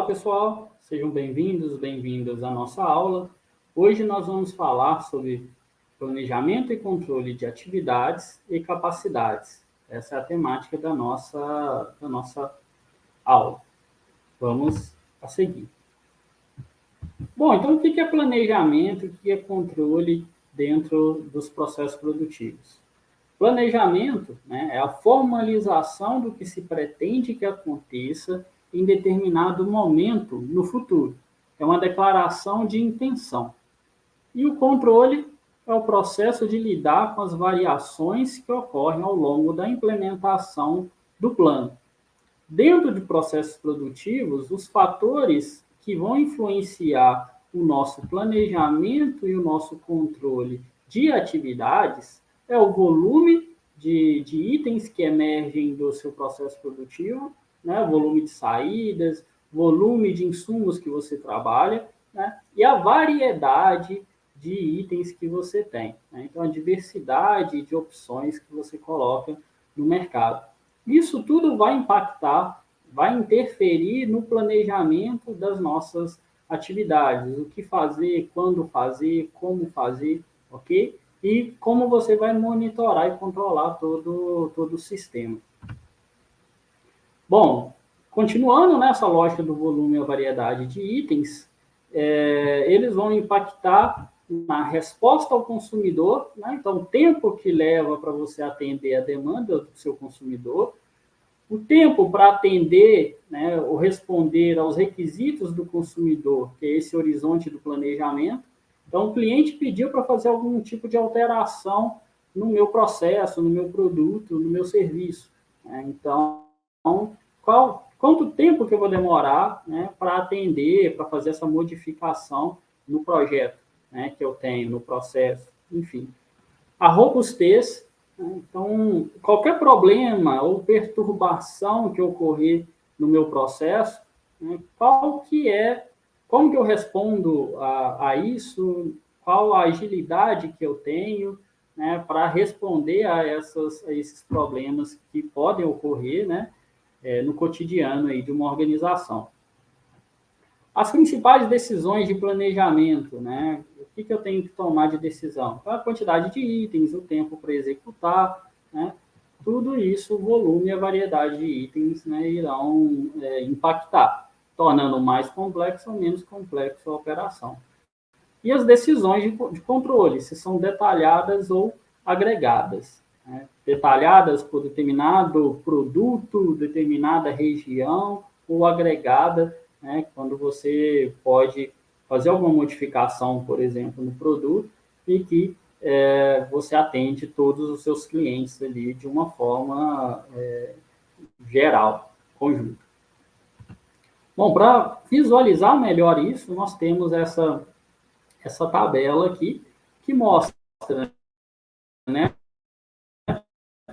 pessoal, sejam bem-vindos à nossa aula. Hoje nós vamos falar sobre planejamento e controle de atividades e capacidades. Essa é a temática da nossa aula. Vamos a seguir. Bom, então o que é planejamento e o que é controle dentro dos processos produtivos? Planejamento, né, é a formalização do que se pretende que aconteça em determinado momento no futuro. É uma declaração de intenção. E o controle é o processo de lidar com as variações que ocorrem ao longo da implementação do plano. Dentro de processos produtivos, os fatores que vão influenciar o nosso planejamento e o nosso controle de atividades é o volume de itens que emergem do seu processo produtivo, né? Volume de saídas, volume de insumos que você trabalha, né? E a variedade de itens que você tem, né? Então, a diversidade de opções que você coloca no mercado. Isso tudo vai impactar, vai interferir no planejamento das nossas atividades, o que fazer, quando fazer, como fazer, ok? E como você vai monitorar e controlar todo o sistema. Bom, continuando nessa lógica do volume e a variedade de itens, eles vão impactar na resposta ao consumidor, né? Então, o tempo que leva para você atender a demanda do seu consumidor, o tempo para atender, né, ou responder aos requisitos do consumidor, que é esse horizonte do planejamento. Então, o cliente pediu para fazer algum tipo de alteração no meu processo, no meu produto, no meu serviço, né? Então, quanto tempo que eu vou demorar, né, para atender, para fazer essa modificação no projeto, né, que eu tenho, no processo, enfim. A robustez, né? Então, qualquer problema ou perturbação que ocorrer no meu processo, né, como que eu respondo a isso, qual a agilidade que eu tenho, né, para responder a esses problemas que podem ocorrer, né, no cotidiano aí de uma organização. As principais decisões de planejamento, né? O que eu tenho que tomar de decisão? Então, a quantidade de itens, o tempo para executar, né? Tudo isso, o volume e a variedade de itens, né, irão impactar, tornando mais complexa ou menos complexa a operação. E as decisões de controle, se são detalhadas ou agregadas, né? Detalhadas por determinado produto, determinada região, ou agregada, né, quando você pode fazer alguma modificação, por exemplo, no produto, e que você atende todos os seus clientes ali de uma forma geral, conjunta. Bom, para visualizar melhor isso, nós temos essa tabela aqui, que mostra, né,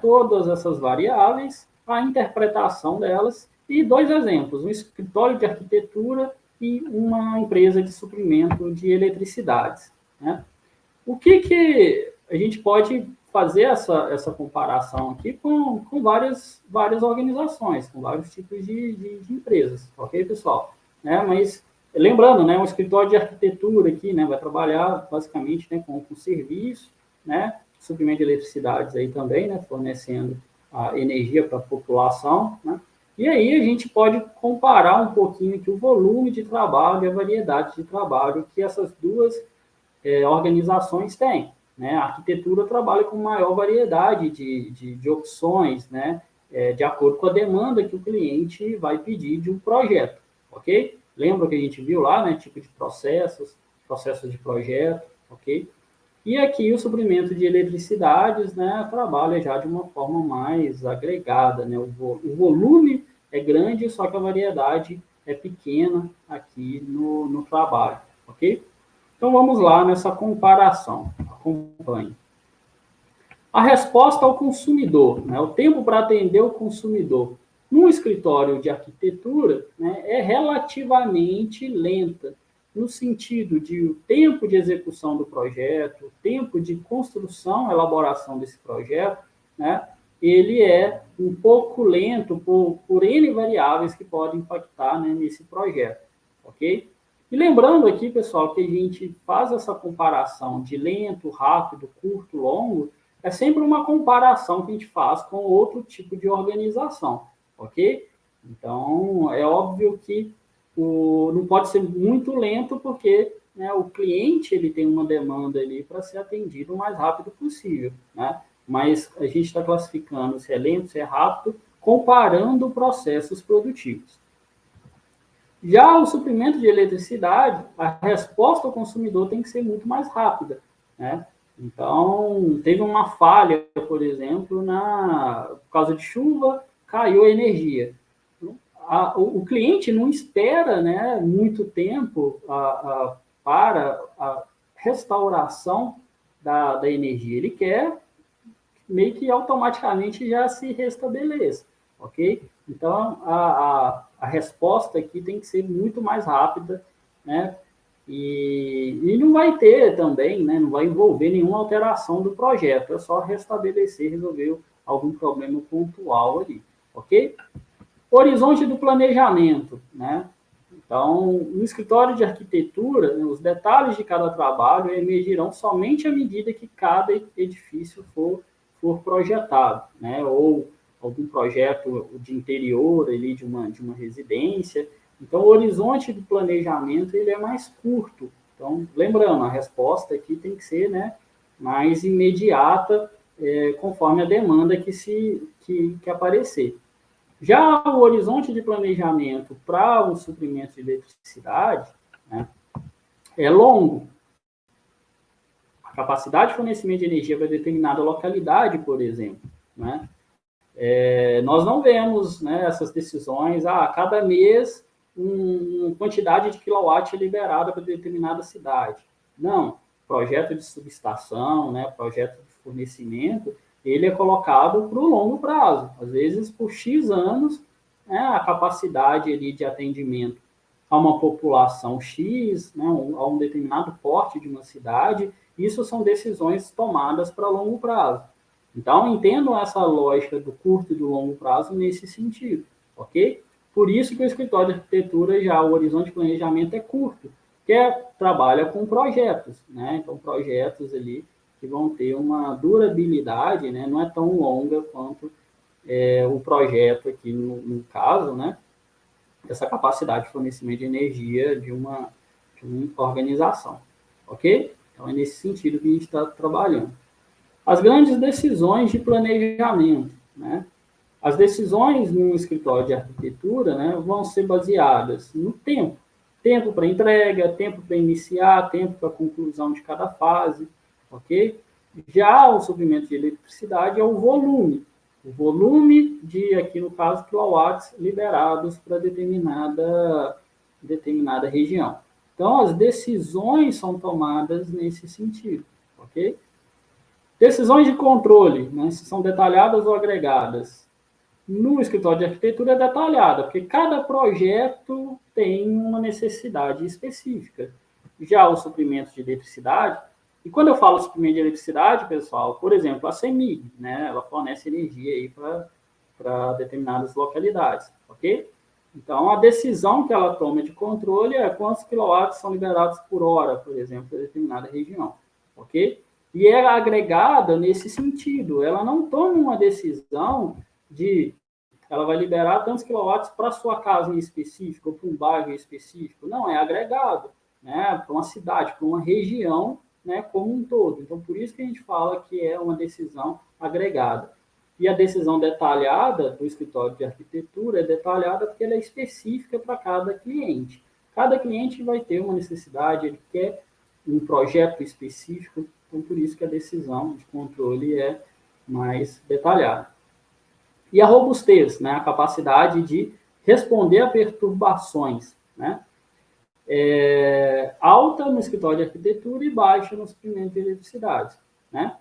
todas essas variáveis, a interpretação delas, e dois exemplos, um escritório de arquitetura e uma empresa de suprimento de eletricidades, né? O que a gente pode fazer essa comparação aqui com várias organizações, com vários tipos de empresas, ok, pessoal? Né? Mas, lembrando, né, um escritório de arquitetura aqui, né, vai trabalhar basicamente, né, com serviço, né, suprimento de eletricidades aí também, né, fornecendo a energia para a população, né? E aí a gente pode comparar um pouquinho aqui o volume de trabalho e a variedade de trabalho que essas duas organizações têm, né? A arquitetura trabalha com maior variedade de opções, né, de acordo com a demanda que o cliente vai pedir de um projeto, ok? Lembra que a gente viu lá, né, tipo de processos de projeto, ok? E aqui o suprimento de eletricidades, né, trabalha já de uma forma mais agregada, né? O volume é grande, só que a variedade é pequena aqui no trabalho, ok? Então vamos lá nessa comparação, acompanhe. A resposta ao consumidor, né, o tempo para atender o consumidor num escritório de arquitetura, né, é relativamente lenta, no sentido de o tempo de execução do projeto, o tempo de construção, elaboração desse projeto, né, ele um pouco lento por N variáveis que podem impactar, né, nesse projeto. ok? E lembrando aqui, pessoal, que a gente faz essa comparação de lento, rápido, curto, longo, é sempre uma comparação que a gente faz com outro tipo de organização, ok? Então, é óbvio que não pode ser muito lento, porque, né, o cliente ele tem uma demanda ali para ser atendido o mais rápido possível, né? Mas a gente está classificando se é lento, se é rápido, comparando processos produtivos. Já o suprimento de eletricidade, a resposta ao consumidor tem que ser muito mais rápida, né? Então, teve uma falha, por exemplo, por causa de chuva, caiu a energia. O cliente não espera, né, muito tempo para a restauração da energia. Ele quer meio que automaticamente já se restabeleça, ok? Então, a resposta aqui tem que ser muito mais rápida, né? E não vai ter também, né? Não vai envolver nenhuma alteração do projeto, é só restabelecer, resolver algum problema pontual ali, ok? Horizonte do planejamento, né? Então, no escritório de arquitetura, né, os detalhes de cada trabalho emergirão somente à medida que cada edifício for projetado, né? Ou algum projeto de interior ali de uma residência. Então, o horizonte do planejamento ele é mais curto. Então, lembrando, a resposta aqui tem que ser, né, mais imediata, conforme a demanda que aparecer. Já o horizonte de planejamento para o suprimento de eletricidade, né, é longo. A capacidade de fornecimento de energia para determinada localidade, por exemplo, né? Nós não vemos, né, essas decisões, cada mês uma quantidade de quilowatt liberada para determinada cidade. Não, projeto de subestação, né, projeto de fornecimento, ele é colocado para o longo prazo, às vezes por X anos, né, a capacidade ali de atendimento a uma população X, né, a um determinado porte de uma cidade, isso são decisões tomadas para longo prazo. Então, entendo essa lógica do curto e do longo prazo nesse sentido, ok? Por isso que o escritório de arquitetura, já o horizonte de planejamento é curto, que trabalha com projetos, né? Então, projetos ali que vão ter uma durabilidade, né? Não é tão longa quanto o projeto aqui, no caso, né? Essa capacidade de fornecimento de energia de uma organização, ok? Então, é nesse sentido que a gente está trabalhando. As grandes decisões de planejamento, né? As decisões no escritório de arquitetura, né, vão ser baseadas no tempo. Tempo para entrega, tempo para iniciar, tempo para conclusão de cada fase, ok? Já o suprimento de eletricidade é o volume. O volume de, aqui no caso, quilowatts liberados para determinada região. Então, as decisões são tomadas nesse sentido, ok? Decisões de controle, né, se são detalhadas ou agregadas. No escritório de arquitetura é detalhada, porque cada projeto tem uma necessidade específica. Já o suprimento de eletricidade, e quando eu falo suprimento de eletricidade, pessoal, por exemplo, a CEMIG, né, ela fornece energia aí para determinadas localidades, ok? Então, a decisão que ela toma de controle é quantos quilowatts são liberados por hora, por exemplo, para determinada região, ok? E é agregada nesse sentido. Ela não toma uma decisão de ela vai liberar tantos quilowatts para a sua casa em específico, ou para um bairro em específico. Não, é agregado, né, para uma cidade, para uma região, né, como um todo. Então, por isso que a gente fala que é uma decisão agregada. E a decisão detalhada do escritório de arquitetura é detalhada porque ela é específica para cada cliente. Cada cliente vai ter uma necessidade, ele quer um projeto específico, então por isso que a decisão de controle é mais detalhada. E a robustez, né, a capacidade de responder a perturbações, né, alta no escritório de arquitetura e baixa no suprimento de eletricidade, né.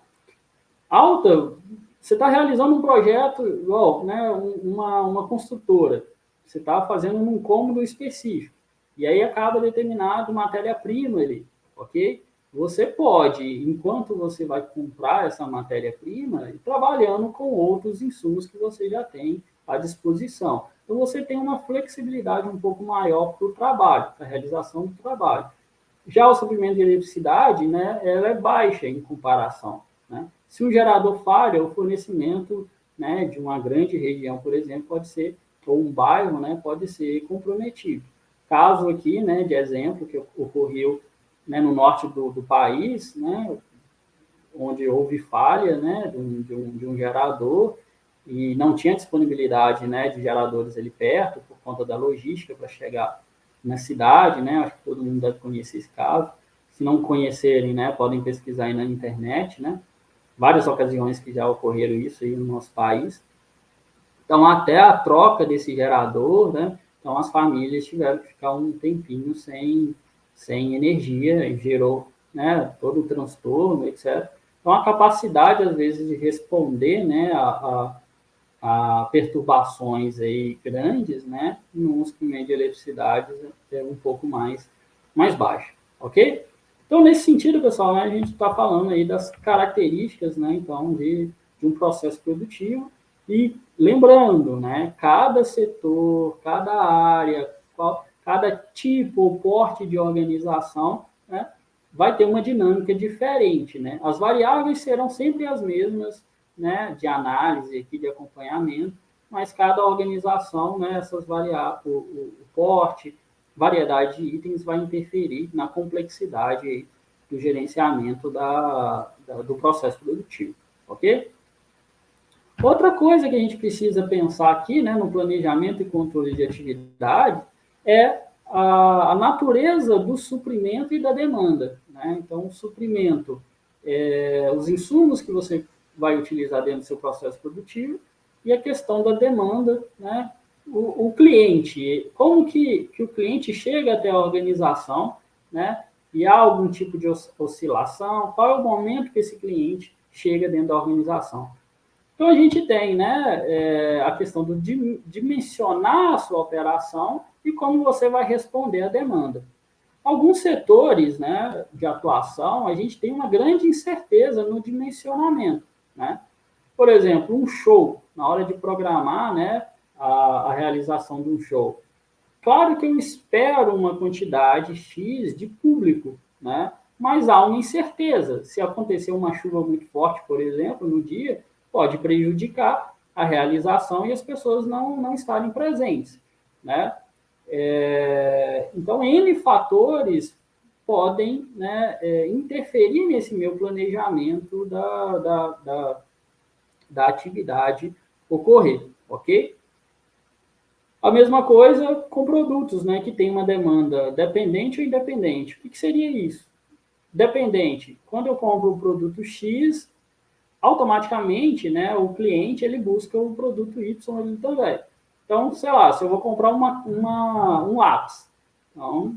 Alta, você está realizando um projeto, igual, né, uma construtora, você está fazendo um cômodo específico, e aí acaba determinado matéria-prima ali, ok? Você pode, enquanto você vai comprar essa matéria-prima, ir trabalhando com outros insumos que você já tem à disposição. Então, você tem uma flexibilidade um pouco maior para o trabalho, para a realização do trabalho. Já o suprimento de eletricidade, né, ela é baixa em comparação. Né? Se um gerador falha, o fornecimento, né, de uma grande região, por exemplo, pode ser, ou um bairro, né, pode ser comprometido. Caso aqui, né, de exemplo, que ocorreu, né, no norte do país, né, onde houve falha, né, de um gerador e não tinha disponibilidade, né, de geradores ali perto por conta da logística para chegar na cidade, né? Acho que todo mundo deve conhecer esse caso. Se não conhecerem, né, podem pesquisar aí na internet, né? Várias ocasiões que já ocorreram isso aí no nosso país. Então, até a troca desse gerador, né? Então, as famílias tiveram que ficar um tempinho sem energia, e gerou, né, todo o transtorno, etc. Então, a capacidade, às vezes, de responder, né, a perturbações aí grandes, né, num suprimento de eletricidade é um pouco mais baixo, ok? Então, nesse sentido, pessoal, né, a gente está falando aí das características, né, então, de um processo produtivo e lembrando, né, cada setor, cada área, cada tipo ou porte de organização, né, vai ter uma dinâmica diferente, né? As variáveis serão sempre as mesmas, né, de análise aqui, de acompanhamento, mas cada organização, né, essas variáveis, o porte, variedade de itens vai interferir na complexidade aí do gerenciamento do processo produtivo, ok? Outra coisa que a gente precisa pensar aqui, né, no planejamento e controle de atividade, é a natureza do suprimento e da demanda. Né? Então, o suprimento, os insumos que você vai utilizar dentro do seu processo produtivo e a questão da demanda, né? O cliente, como que o cliente chega até a organização, né? E há algum tipo de oscilação, qual é o momento que esse cliente chega dentro da organização. Então, a gente tem, né, a questão do dimensionar a sua operação e como você vai responder à demanda. Alguns setores, né, de atuação, a gente tem uma grande incerteza no dimensionamento. Né? Por exemplo, um show, na hora de programar, né, a realização de um show. Claro que eu espero uma quantidade X de público, né? Mas há uma incerteza. Se acontecer uma chuva muito forte, por exemplo, no dia, pode prejudicar a realização e as pessoas não estarem presentes, né? Então, N fatores podem, né, interferir nesse meu planejamento da atividade ocorrer, ok? A mesma coisa com produtos, né, que tem uma demanda dependente ou independente. O que seria isso? Dependente. Quando eu compro o produto X, automaticamente, né, o cliente ele busca o produto Y ali também. Então, sei lá, se eu vou comprar um lápis, então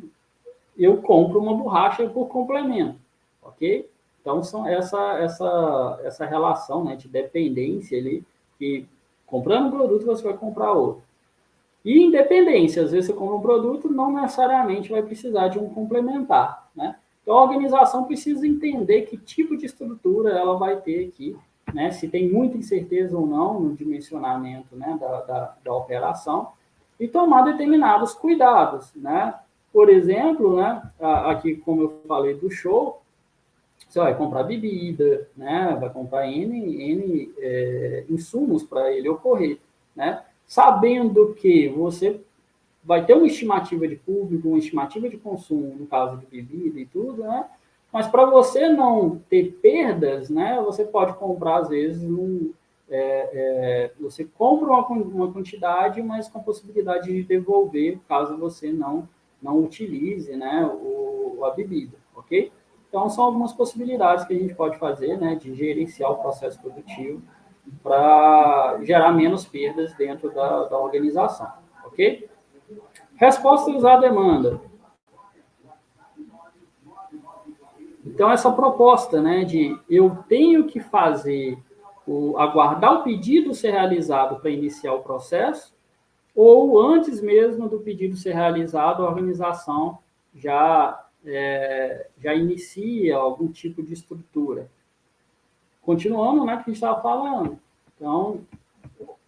eu compro uma borracha por complemento, ok? Então, são essa relação, né, de dependência ali, que comprando um produto você vai comprar outro. E independência, às vezes você compra um produto, não necessariamente vai precisar de um complementar, né? Então a organização precisa entender que tipo de estrutura ela vai ter aqui, né? Se tem muita incerteza ou não no dimensionamento, né, da operação e tomar determinados cuidados, né? Por exemplo, né, aqui como eu falei do show, você vai comprar bebida, né? Vai comprar N insumos para ele ocorrer, né? Sabendo que você vai ter uma estimativa de público, uma estimativa de consumo, no caso de bebida e tudo, né? Mas para você não ter perdas, né? Você pode comprar, às vezes, você compra uma quantidade, mas com possibilidade de devolver, caso você não utilize, né, a bebida, ok? Então, são algumas possibilidades que a gente pode fazer, né, de gerenciar o processo produtivo para gerar menos perdas dentro da organização, ok? Respostas à demanda. Então, essa proposta, né, de eu tenho que fazer, aguardar o pedido ser realizado para iniciar o processo, ou antes mesmo do pedido ser realizado, a organização já inicia algum tipo de estrutura. Continuando, né, que a gente estava falando. Então,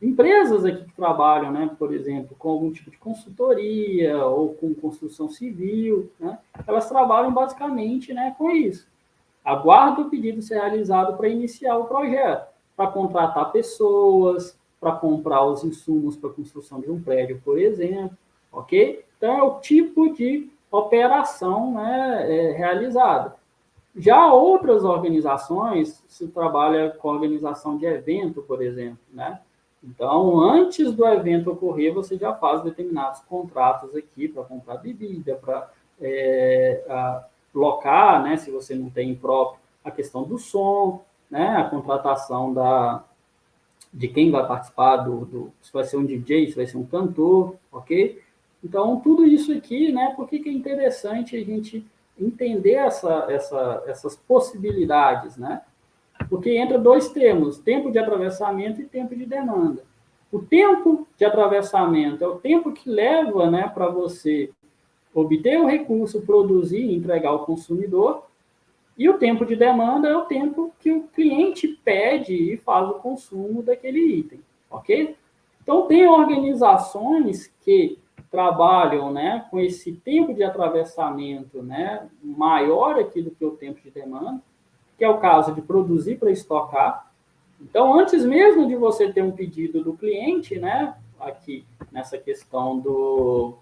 empresas aqui que trabalham, né, por exemplo, com algum tipo de consultoria ou com construção civil, né, elas trabalham basicamente, né, com isso. Aguarda o pedido ser realizado para iniciar o projeto, para contratar pessoas, para comprar os insumos para a construção de um prédio, por exemplo, ok? Então, é o tipo de operação, né, realizada. Já outras organizações, se trabalha com organização de evento, por exemplo, né? Então, antes do evento ocorrer, você já faz determinados contratos aqui para comprar bebida, para locar, né? Se você não tem próprio, a questão do som, né? A contratação de quem vai participar se vai ser um DJ, se vai ser um cantor, ok? Então, tudo isso aqui, né? Por que é interessante a gente entender essas possibilidades, né? Porque entra dois termos, tempo de atravessamento e tempo de demanda. O tempo de atravessamento é o tempo que leva, né, para você obter o recurso, produzir e entregar ao consumidor, e o tempo de demanda é o tempo que o cliente pede e faz o consumo daquele item, ok? Então, tem organizações que trabalham, né, com esse tempo de atravessamento, né, maior aqui do que o tempo de demanda, que é o caso de produzir para estocar. Então, antes mesmo de você ter um pedido do cliente, né, aqui nessa questão do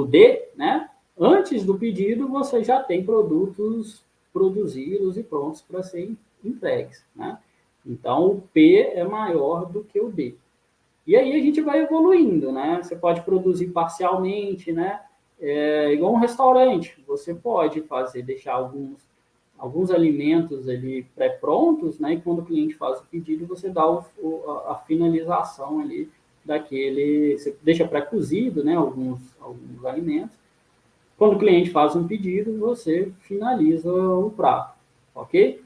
D, né, antes do pedido, você já tem produtos produzidos e prontos para serem entregues, né? Então, o P é maior do que o D. E aí a gente vai evoluindo, né? Você pode produzir parcialmente, né? Igual um restaurante, você pode deixar alguns alimentos ali pré-prontos, né? E quando o cliente faz o pedido, você dá a finalização ali daquele, você deixa pré-cozido, né? Alguns alimentos. Quando o cliente faz um pedido, você finaliza o prato, ok?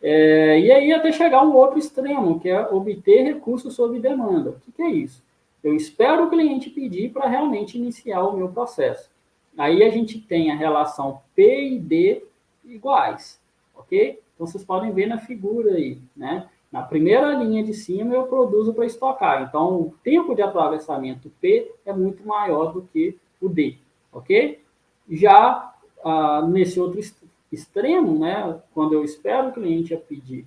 E aí até chegar um outro extremo, que é obter recursos sob demanda. O que é isso? Eu espero o cliente pedir para realmente iniciar o meu processo. Aí a gente tem a relação P e D iguais, ok? Então vocês podem ver na figura aí, né? Na primeira linha de cima eu produzo para estocar. Então o tempo de atravessamento P é muito maior do que o D, ok? Já nesse outro extremo, né, quando eu espero o cliente a pedir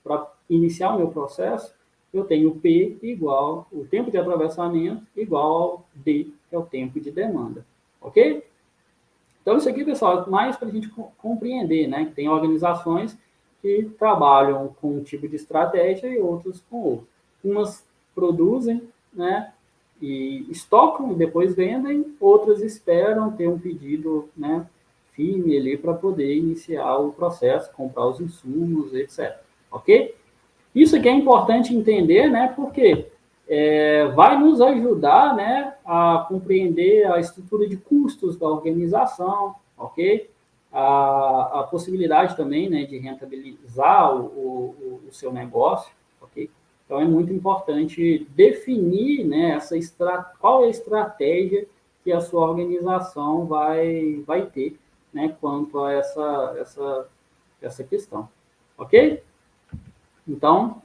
para iniciar o meu processo, eu tenho P igual, o tempo de atravessamento igual ao D, que é o tempo de demanda, ok? Então, isso aqui, pessoal, é mais para a gente compreender, né, que tem organizações que trabalham com um tipo de estratégia e outras com outro. Umas produzem, né, e estocam e depois vendem, outras esperam ter um pedido, né, firme ali para poder iniciar o processo, comprar os insumos, etc. Ok? Isso aqui é importante entender, né, porque vai nos ajudar, né, a compreender a estrutura de custos da organização, ok? A possibilidade também, né, de rentabilizar o seu negócio, ok? Então, é muito importante definir, né, qual é a estratégia que a sua organização vai ter, né, quanto a essa questão. Ok? Então,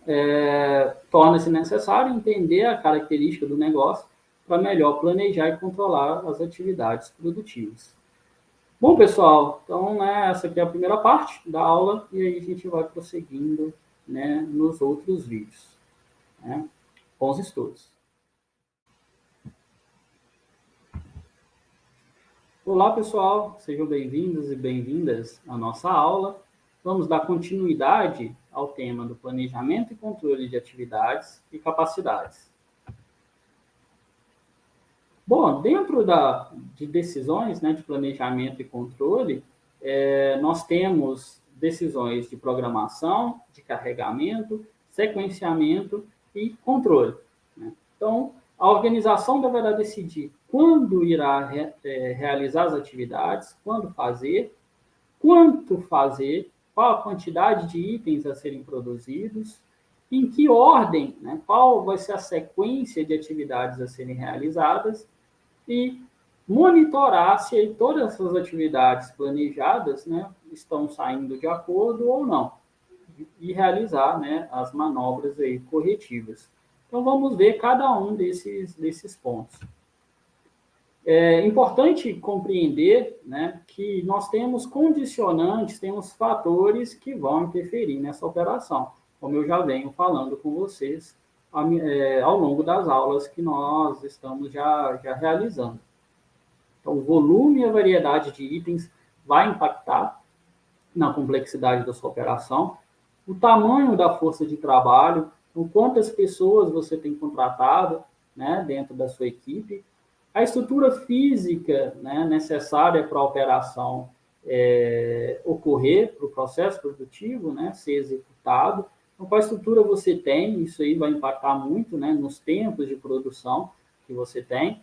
torna-se necessário entender a característica do negócio para melhor planejar e controlar as atividades produtivas. Bom, pessoal, então, né, essa aqui é a primeira parte da aula e aí a gente vai prosseguindo, né, nos outros vídeos. Né? Bons estudos. Olá, pessoal, sejam bem-vindos e bem-vindas à nossa aula. Vamos dar continuidade ao tema do planejamento e controle de atividades e capacidades. Bom, dentro de decisões, né, de planejamento e controle, nós temos decisões de programação, de carregamento, sequenciamento e controle. Né? Então, a organização deverá decidir quando irá realizar as atividades, quando fazer, quanto fazer, qual a quantidade de itens a serem produzidos, em que ordem, né, qual vai ser a sequência de atividades a serem realizadas e monitorar se todas essas atividades planejadas, né, estão saindo de acordo ou não. e realizar, né, as manobras aí corretivas. Então, vamos ver cada um desses pontos. É importante compreender, né, que nós temos condicionantes, temos fatores que vão interferir nessa operação, como eu já venho falando com vocês ao longo das aulas que nós estamos já realizando. Então, o volume e a variedade de itens vai impactar na complexidade da sua operação, o tamanho da força de trabalho, com quantas pessoas você tem contratado, né, dentro da sua equipe, a estrutura física, né, necessária para a operação ocorrer, para o processo produtivo, né, ser executado. Então, qual estrutura você tem, isso aí vai impactar muito, né, nos tempos de produção que você tem.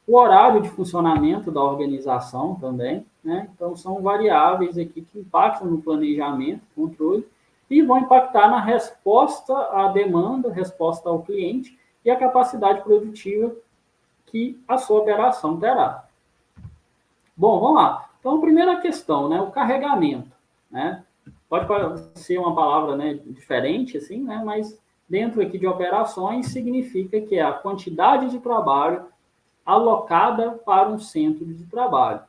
O horário de funcionamento da organização também, né? Então, são variáveis aqui que impactam no planejamento, controle, e vão impactar na resposta à demanda, resposta ao cliente e a capacidade produtiva que a sua operação terá. Bom, vamos lá. Então, a primeira questão, né? O carregamento, né? Pode ser uma palavra, né, diferente, assim, né? Mas dentro aqui de operações significa que é a quantidade de trabalho alocada para um centro de trabalho.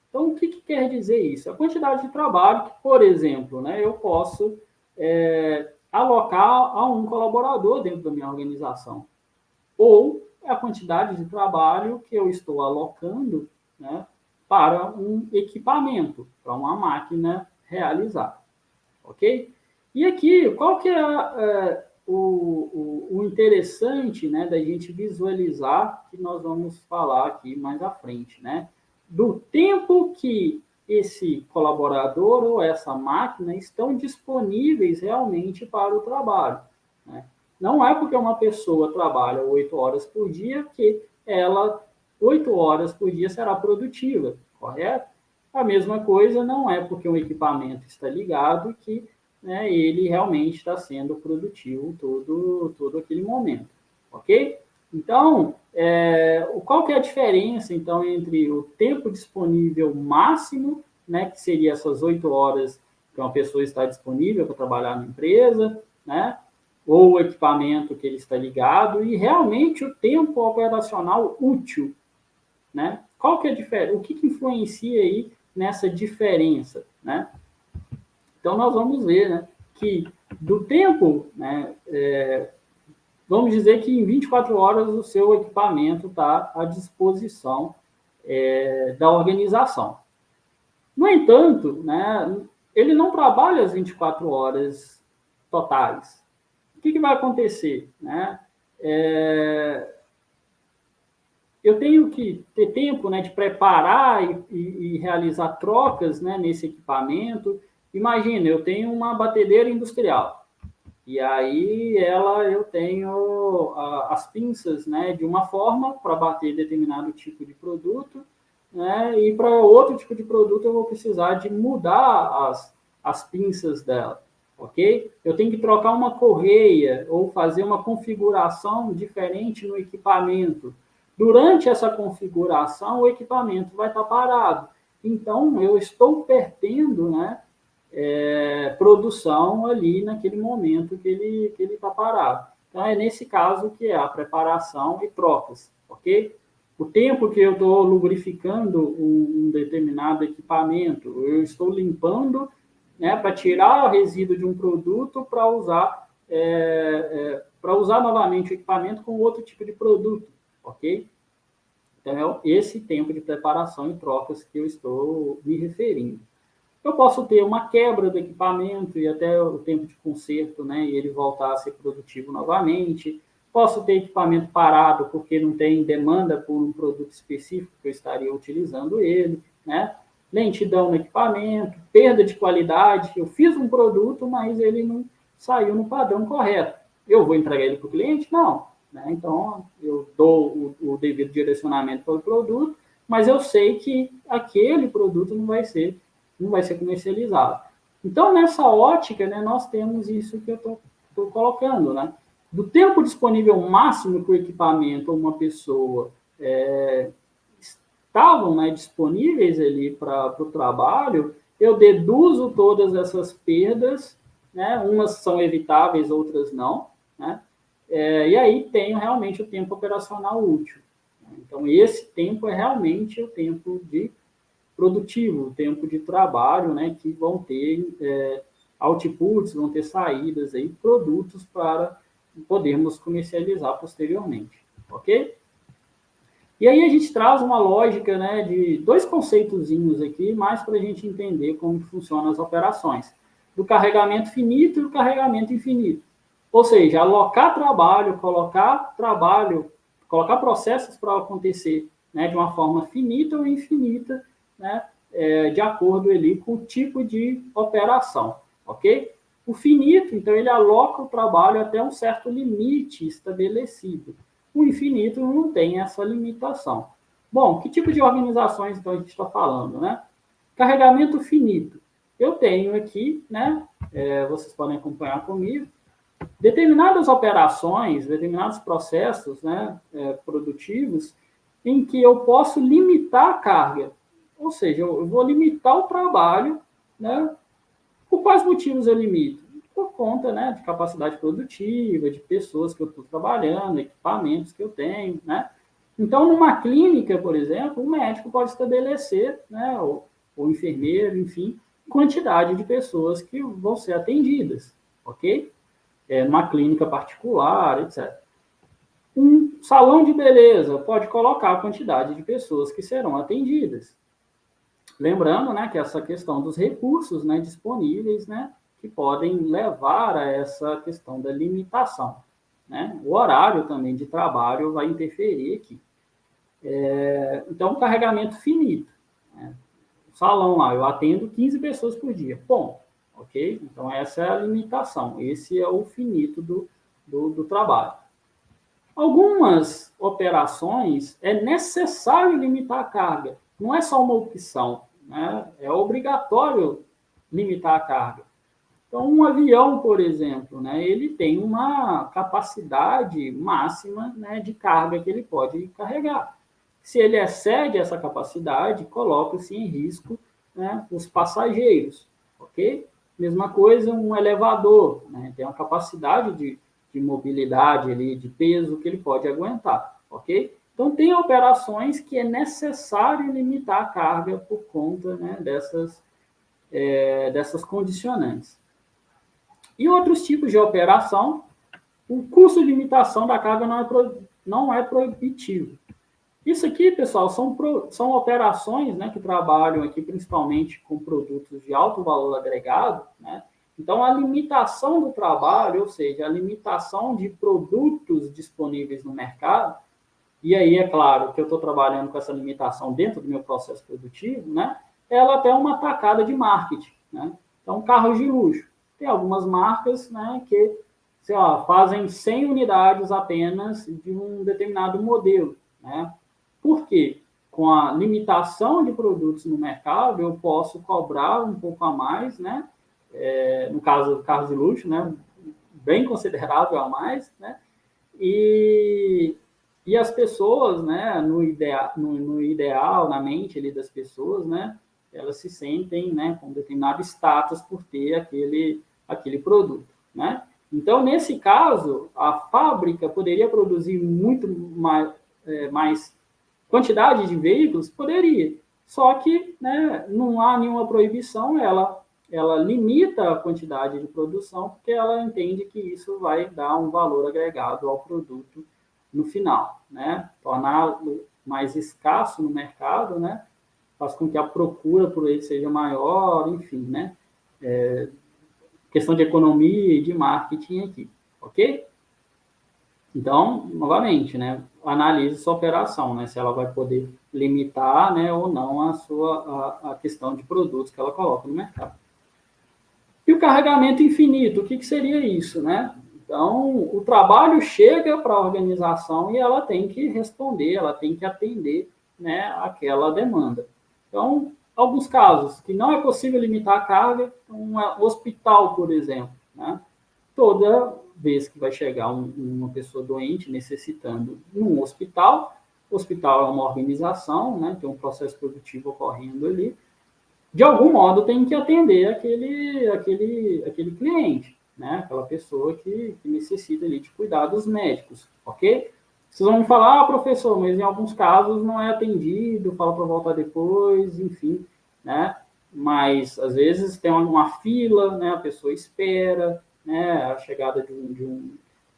Então, o que quer dizer isso? A quantidade de trabalho que, por exemplo, né, eu posso alocar a um colaborador dentro da minha organização. Ou a quantidade de trabalho que eu estou alocando, né, para um equipamento, para uma máquina realizar. Ok? E aqui, qual que é o interessante, né, da gente visualizar, que nós vamos falar aqui mais à frente, né? Do tempo que esse colaborador ou essa máquina estão disponíveis realmente para o trabalho, né? Não é porque uma pessoa trabalha 8 horas por dia que ela, 8 horas por dia, será produtiva, correto? A mesma coisa não é porque um equipamento está ligado que, né, ele realmente está sendo produtivo todo aquele momento, ok? Então, qual que é a diferença, então, entre o tempo disponível máximo, né, que seria essas 8 horas que uma pessoa está disponível para trabalhar na empresa, né, ou o equipamento que ele está ligado, e realmente o tempo operacional útil, né? Qual que é a diferença? O que influencia aí nessa diferença, né? Então, nós vamos ver, né, que do tempo, né, vamos dizer que em 24 horas o seu equipamento está à disposição da organização. No entanto, né, ele não trabalha as 24 horas totais. O que vai acontecer? Né? Eu tenho que ter tempo, né, de preparar e realizar trocas, né, nesse equipamento. Imagina, eu tenho uma batedeira industrial. E aí eu tenho as pinças, né, de uma forma para bater determinado tipo de produto, né, e para outro tipo de produto eu vou precisar de mudar as pinças dela, ok? Eu tenho que trocar uma correia ou fazer uma configuração diferente no equipamento. Durante essa configuração, o equipamento vai estar parado. Então, eu estou perdendo, né, produção ali naquele momento que ele está parado. Então, é nesse caso que é a preparação e trocas, ok? O tempo que eu estou lubrificando um determinado equipamento, eu estou limpando, né, para tirar o resíduo de um produto para usar novamente o equipamento com outro tipo de produto, ok? Então, é esse tempo de preparação e trocas que eu estou me referindo. Eu posso ter uma quebra do equipamento e até o tempo de conserto, né, e ele voltar a ser produtivo novamente. Posso ter equipamento parado porque não tem demanda por um produto específico que eu estaria utilizando ele, né? Lentidão no equipamento, perda de qualidade. Eu fiz um produto, mas ele não saiu no padrão correto. Eu vou entregar ele para o cliente? Não. Né? Então, eu dou o devido direcionamento para o produto, mas eu sei que aquele produto não vai ser comercializado. Então, nessa ótica, né, nós temos isso que eu estou colocando, né? Do tempo disponível máximo que o equipamento ou uma pessoa estavam, né, disponíveis ali para o trabalho, eu deduzo todas essas perdas né? Umas são evitáveis, outras não, né? E aí tem realmente o tempo operacional útil. Então, esse tempo é realmente o tempo de produtivo, o tempo de trabalho, né? Que vão ter outputs, vão ter saídas aí, produtos para podermos comercializar posteriormente, ok? E aí a gente traz uma lógica, né, de dois conceitozinhos aqui, mais para a gente entender como funcionam as operações, do carregamento finito e do carregamento infinito. Ou seja, alocar trabalho, colocar processos para acontecer, né, de uma forma finita ou infinita, né, de acordo ali com o tipo de operação, ok? O finito, então, ele aloca o trabalho até um certo limite estabelecido. O infinito não tem essa limitação. Bom, que tipo de organizações, então, a gente está falando, né? Carregamento finito. Eu tenho aqui, né, vocês podem acompanhar comigo, determinadas operações, determinados processos, né, produtivos, em que eu posso limitar a carga. Ou seja, eu vou limitar o trabalho, né? Por quais motivos eu limito? Por conta, né, de capacidade produtiva, de pessoas que eu estou trabalhando, equipamentos que eu tenho, né? Então, numa clínica, por exemplo, o médico pode estabelecer, né, o enfermeiro, enfim, quantidade de pessoas que vão ser atendidas, ok? Numa clínica particular, etc. Um salão de beleza pode colocar a quantidade de pessoas que serão atendidas. Lembrando, né, que essa questão dos recursos, né, disponíveis, né, que podem levar a essa questão da limitação, né? O horário também de trabalho vai interferir aqui. Então, carregamento finito. Né? O salão lá, eu atendo 15 pessoas por dia. Bom, ok? Então, essa é a limitação. Esse é o finito do trabalho. Algumas operações é necessário limitar a carga. Não é só uma opção, né? É obrigatório limitar a carga. Então, um avião, por exemplo, né, ele tem uma capacidade máxima, né, de carga que ele pode carregar. Se ele excede essa capacidade, coloca-se em risco, né, os passageiros, ok? Mesma coisa um elevador, né, tem uma capacidade de mobilidade ali, de peso que ele pode aguentar, ok? Então, tem operações que é necessário limitar a carga por conta, né, dessas condicionantes. E outros tipos de operação, o custo de limitação da carga não é proibitivo. Isso aqui, pessoal, são operações, né, que trabalham aqui principalmente com produtos de alto valor agregado, né? Então, a limitação do trabalho, ou seja, a limitação de produtos disponíveis no mercado, e aí é claro que eu estou trabalhando com essa limitação dentro do meu processo produtivo, né? Ela até é uma tacada de marketing, né? Então, carros de luxo. Tem algumas marcas, né, que, sei lá, fazem 100 unidades apenas de um determinado modelo, né? Por quê? Com a limitação de produtos no mercado, eu posso cobrar um pouco a mais, né? No caso do carro de luxo, né? Bem considerável a mais, né? E as pessoas, né? No ideal, na mente ali das pessoas, né? Elas se sentem, né? Com determinado status por ter aquele produto, né? Então, nesse caso, a fábrica poderia produzir muito mais quantidade de veículos? Poderia. Só que, né, não há nenhuma proibição, ela limita a quantidade de produção, porque ela entende que isso vai dar um valor agregado ao produto no final, né? Torná-lo mais escasso no mercado, né? Faz com que a procura por ele seja maior, enfim, né? Questão de economia e de marketing aqui, ok? Então, novamente, né, analise sua operação, né, se ela vai poder limitar, né, ou não a questão de produtos que ela coloca no mercado. E o carregamento infinito, o que seria isso, né? Então, o trabalho chega para a organização e ela tem que responder, ela tem que atender, né, aquela demanda. Então, alguns casos que não é possível limitar a carga, um hospital, por exemplo, né? Toda vez que vai chegar uma pessoa doente necessitando num hospital, o hospital é uma organização, né, tem um processo produtivo ocorrendo ali, de algum modo tem que atender aquele cliente, né? Aquela pessoa que necessita ali de cuidados médicos, ok? Vocês vão me falar, professor, mas em alguns casos não é atendido, fala para voltar depois, enfim, né? Mas às vezes tem uma fila, né? A pessoa espera, né? A chegada de um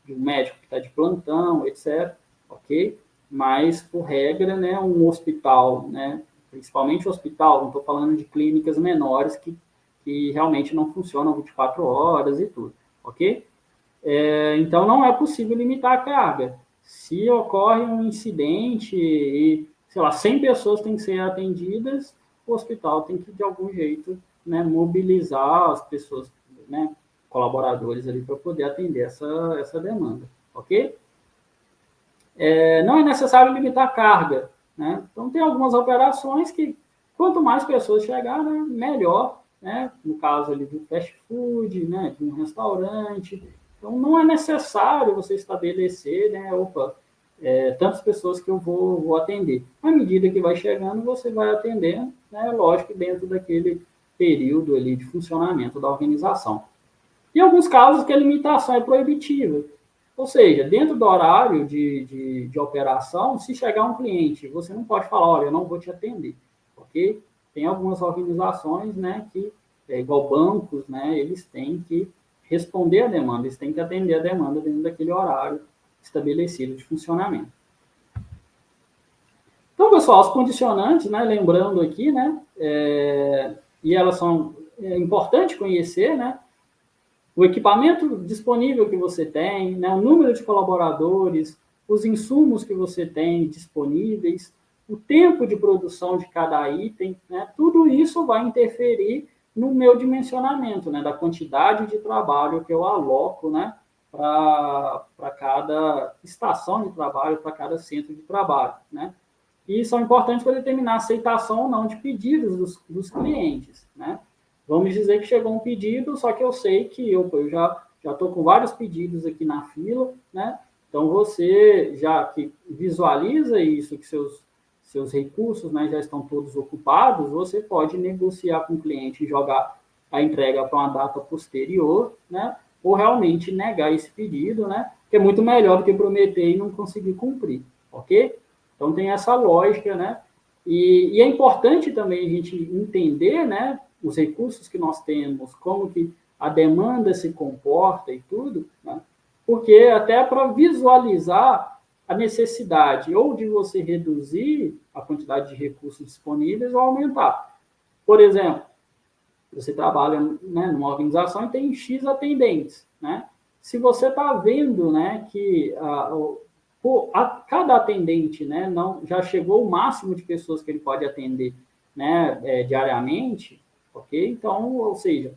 médico que está de plantão, etc. Ok? Mas, por regra, né? Um hospital, né? Principalmente hospital, não estou falando de clínicas menores que realmente não funcionam 24 horas e tudo, ok? Então, não é possível limitar a carga. Se ocorre um incidente e, sei lá, 100 pessoas têm que ser atendidas, o hospital tem que, de algum jeito, né, mobilizar as pessoas, né, colaboradores ali para poder atender essa demanda, ok? Não é necessário limitar a carga, né? Então, tem algumas operações que, quanto mais pessoas chegar, né, melhor, né? No caso ali do fast food, né, de um restaurante. Então, não é necessário você estabelecer, né, opa, tantas pessoas que eu vou atender. À medida que vai chegando, você vai atendendo, né, lógico, dentro daquele período ali de funcionamento da organização. Em alguns casos que a limitação é proibitiva. Ou seja, dentro do horário de operação, se chegar um cliente, você não pode falar, olha, eu não vou te atender, ok? Tem algumas organizações, né, que, igual bancos, né, eles têm que responder a demanda, eles têm que atender a demanda dentro daquele horário estabelecido de funcionamento. Então, pessoal, os condicionantes, né, lembrando aqui, né, e elas são importantes conhecer, né, o equipamento disponível que você tem, né, o número de colaboradores, os insumos que você tem disponíveis, o tempo de produção de cada item, né, tudo isso vai interferir no meu dimensionamento, né, da quantidade de trabalho que eu aloco, né, para cada estação de trabalho, para cada centro de trabalho, né. E são importantes para determinar a aceitação ou não de pedidos dos clientes, né. Vamos dizer que chegou um pedido, só que eu sei que eu já estou com vários pedidos aqui na fila, né? Então, você já que visualiza isso, que seus recursos, né, já estão todos ocupados, você pode negociar com o cliente e jogar a entrega para uma data posterior, né? Ou realmente negar esse pedido, né? Que é muito melhor do que prometer e não conseguir cumprir, ok? Então, tem essa lógica, né? E é importante também a gente entender, né, os recursos que nós temos, como que a demanda se comporta e tudo, né? Porque até para visualizar a necessidade ou de você reduzir a quantidade de recursos disponíveis ou aumentar. Por exemplo, você trabalha, né, numa organização e tem X atendentes, né? Se você está vendo, né, que cada atendente, né, não já chegou o máximo de pessoas que ele pode atender, né, diariamente, ok? Então, ou seja,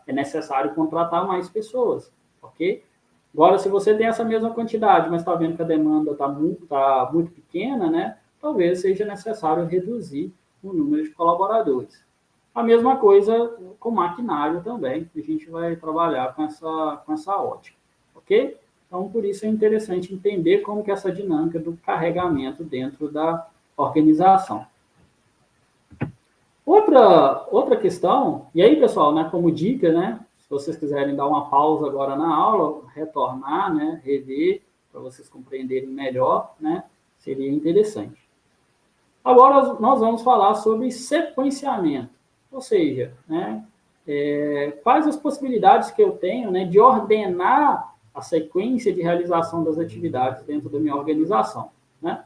é necessário contratar mais pessoas, ok? Agora, se você tem essa mesma quantidade, mas está vendo que a demanda está muito pequena, né, talvez seja necessário reduzir o número de colaboradores. A mesma coisa com maquinário também, a gente vai trabalhar com essa ótica, ok? Então, por isso é interessante entender como que é essa dinâmica do carregamento dentro da organização. Outra questão, e aí, pessoal, né, como dica, né, se vocês quiserem dar uma pausa agora na aula, retornar, né, rever, para vocês compreenderem melhor, né, seria interessante. Agora, nós vamos falar sobre sequenciamento, ou seja, né, quais as possibilidades que eu tenho, né, de ordenar a sequência de realização das atividades dentro da minha organização, né?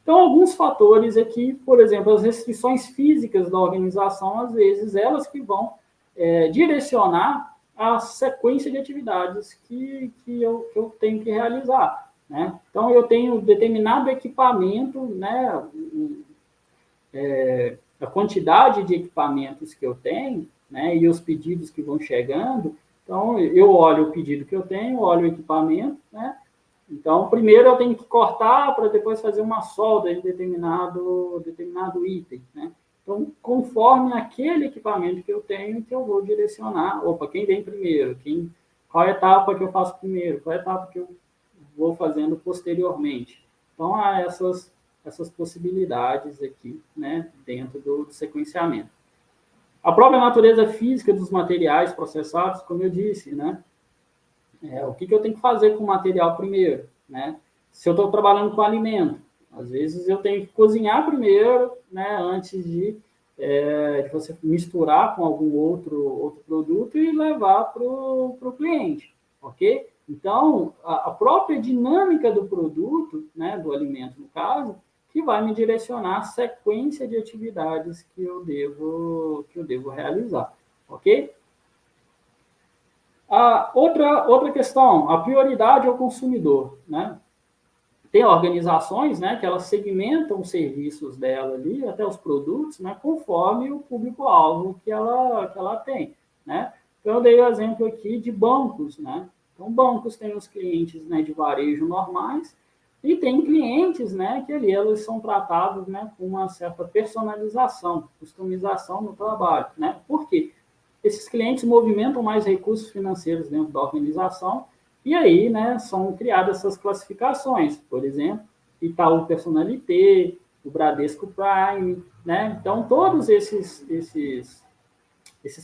Então, alguns fatores aqui, por exemplo, as restrições físicas da organização, às vezes, elas que vão direcionar a sequência de atividades que eu tenho que realizar, né? Então, eu tenho determinado equipamento, né, a quantidade de equipamentos que eu tenho, né, e os pedidos que vão chegando. Então, eu olho o pedido que eu tenho, olho o equipamento, né? Então, primeiro eu tenho que cortar para depois fazer uma solda em determinado item, né? Então, conforme aquele equipamento que eu tenho, que eu vou direcionar, opa, quem vem primeiro, qual etapa que eu faço primeiro, qual etapa que eu vou fazendo posteriormente. Então, há essas possibilidades aqui, né, dentro do sequenciamento. A própria natureza física dos materiais processados, como eu disse, né? O que eu tenho que fazer com o material primeiro, né? Se eu estou trabalhando com alimento, às vezes eu tenho que cozinhar primeiro, né? Antes de você misturar com algum outro produto e levar para o cliente, ok? Então, a própria dinâmica do produto, né? Do alimento, no caso, que vai me direcionar a sequência de atividades que eu devo realizar, ok? Outra questão, a prioridade ao consumidor, né? Tem organizações, né, que elas segmentam os serviços dela ali, até os produtos, né, conforme o público-alvo que ela tem, né? Então, eu dei o exemplo aqui de bancos, né? Então, bancos têm os clientes, né, de varejo normais e tem clientes, né, que ali eles são tratados, né, com uma certa personalização, customização no trabalho, né? Por quê? Esses clientes movimentam mais recursos financeiros dentro da organização e aí, né, são criadas essas classificações, por exemplo, Itaú Personalité, o Bradesco Prime, né? Então, todos esses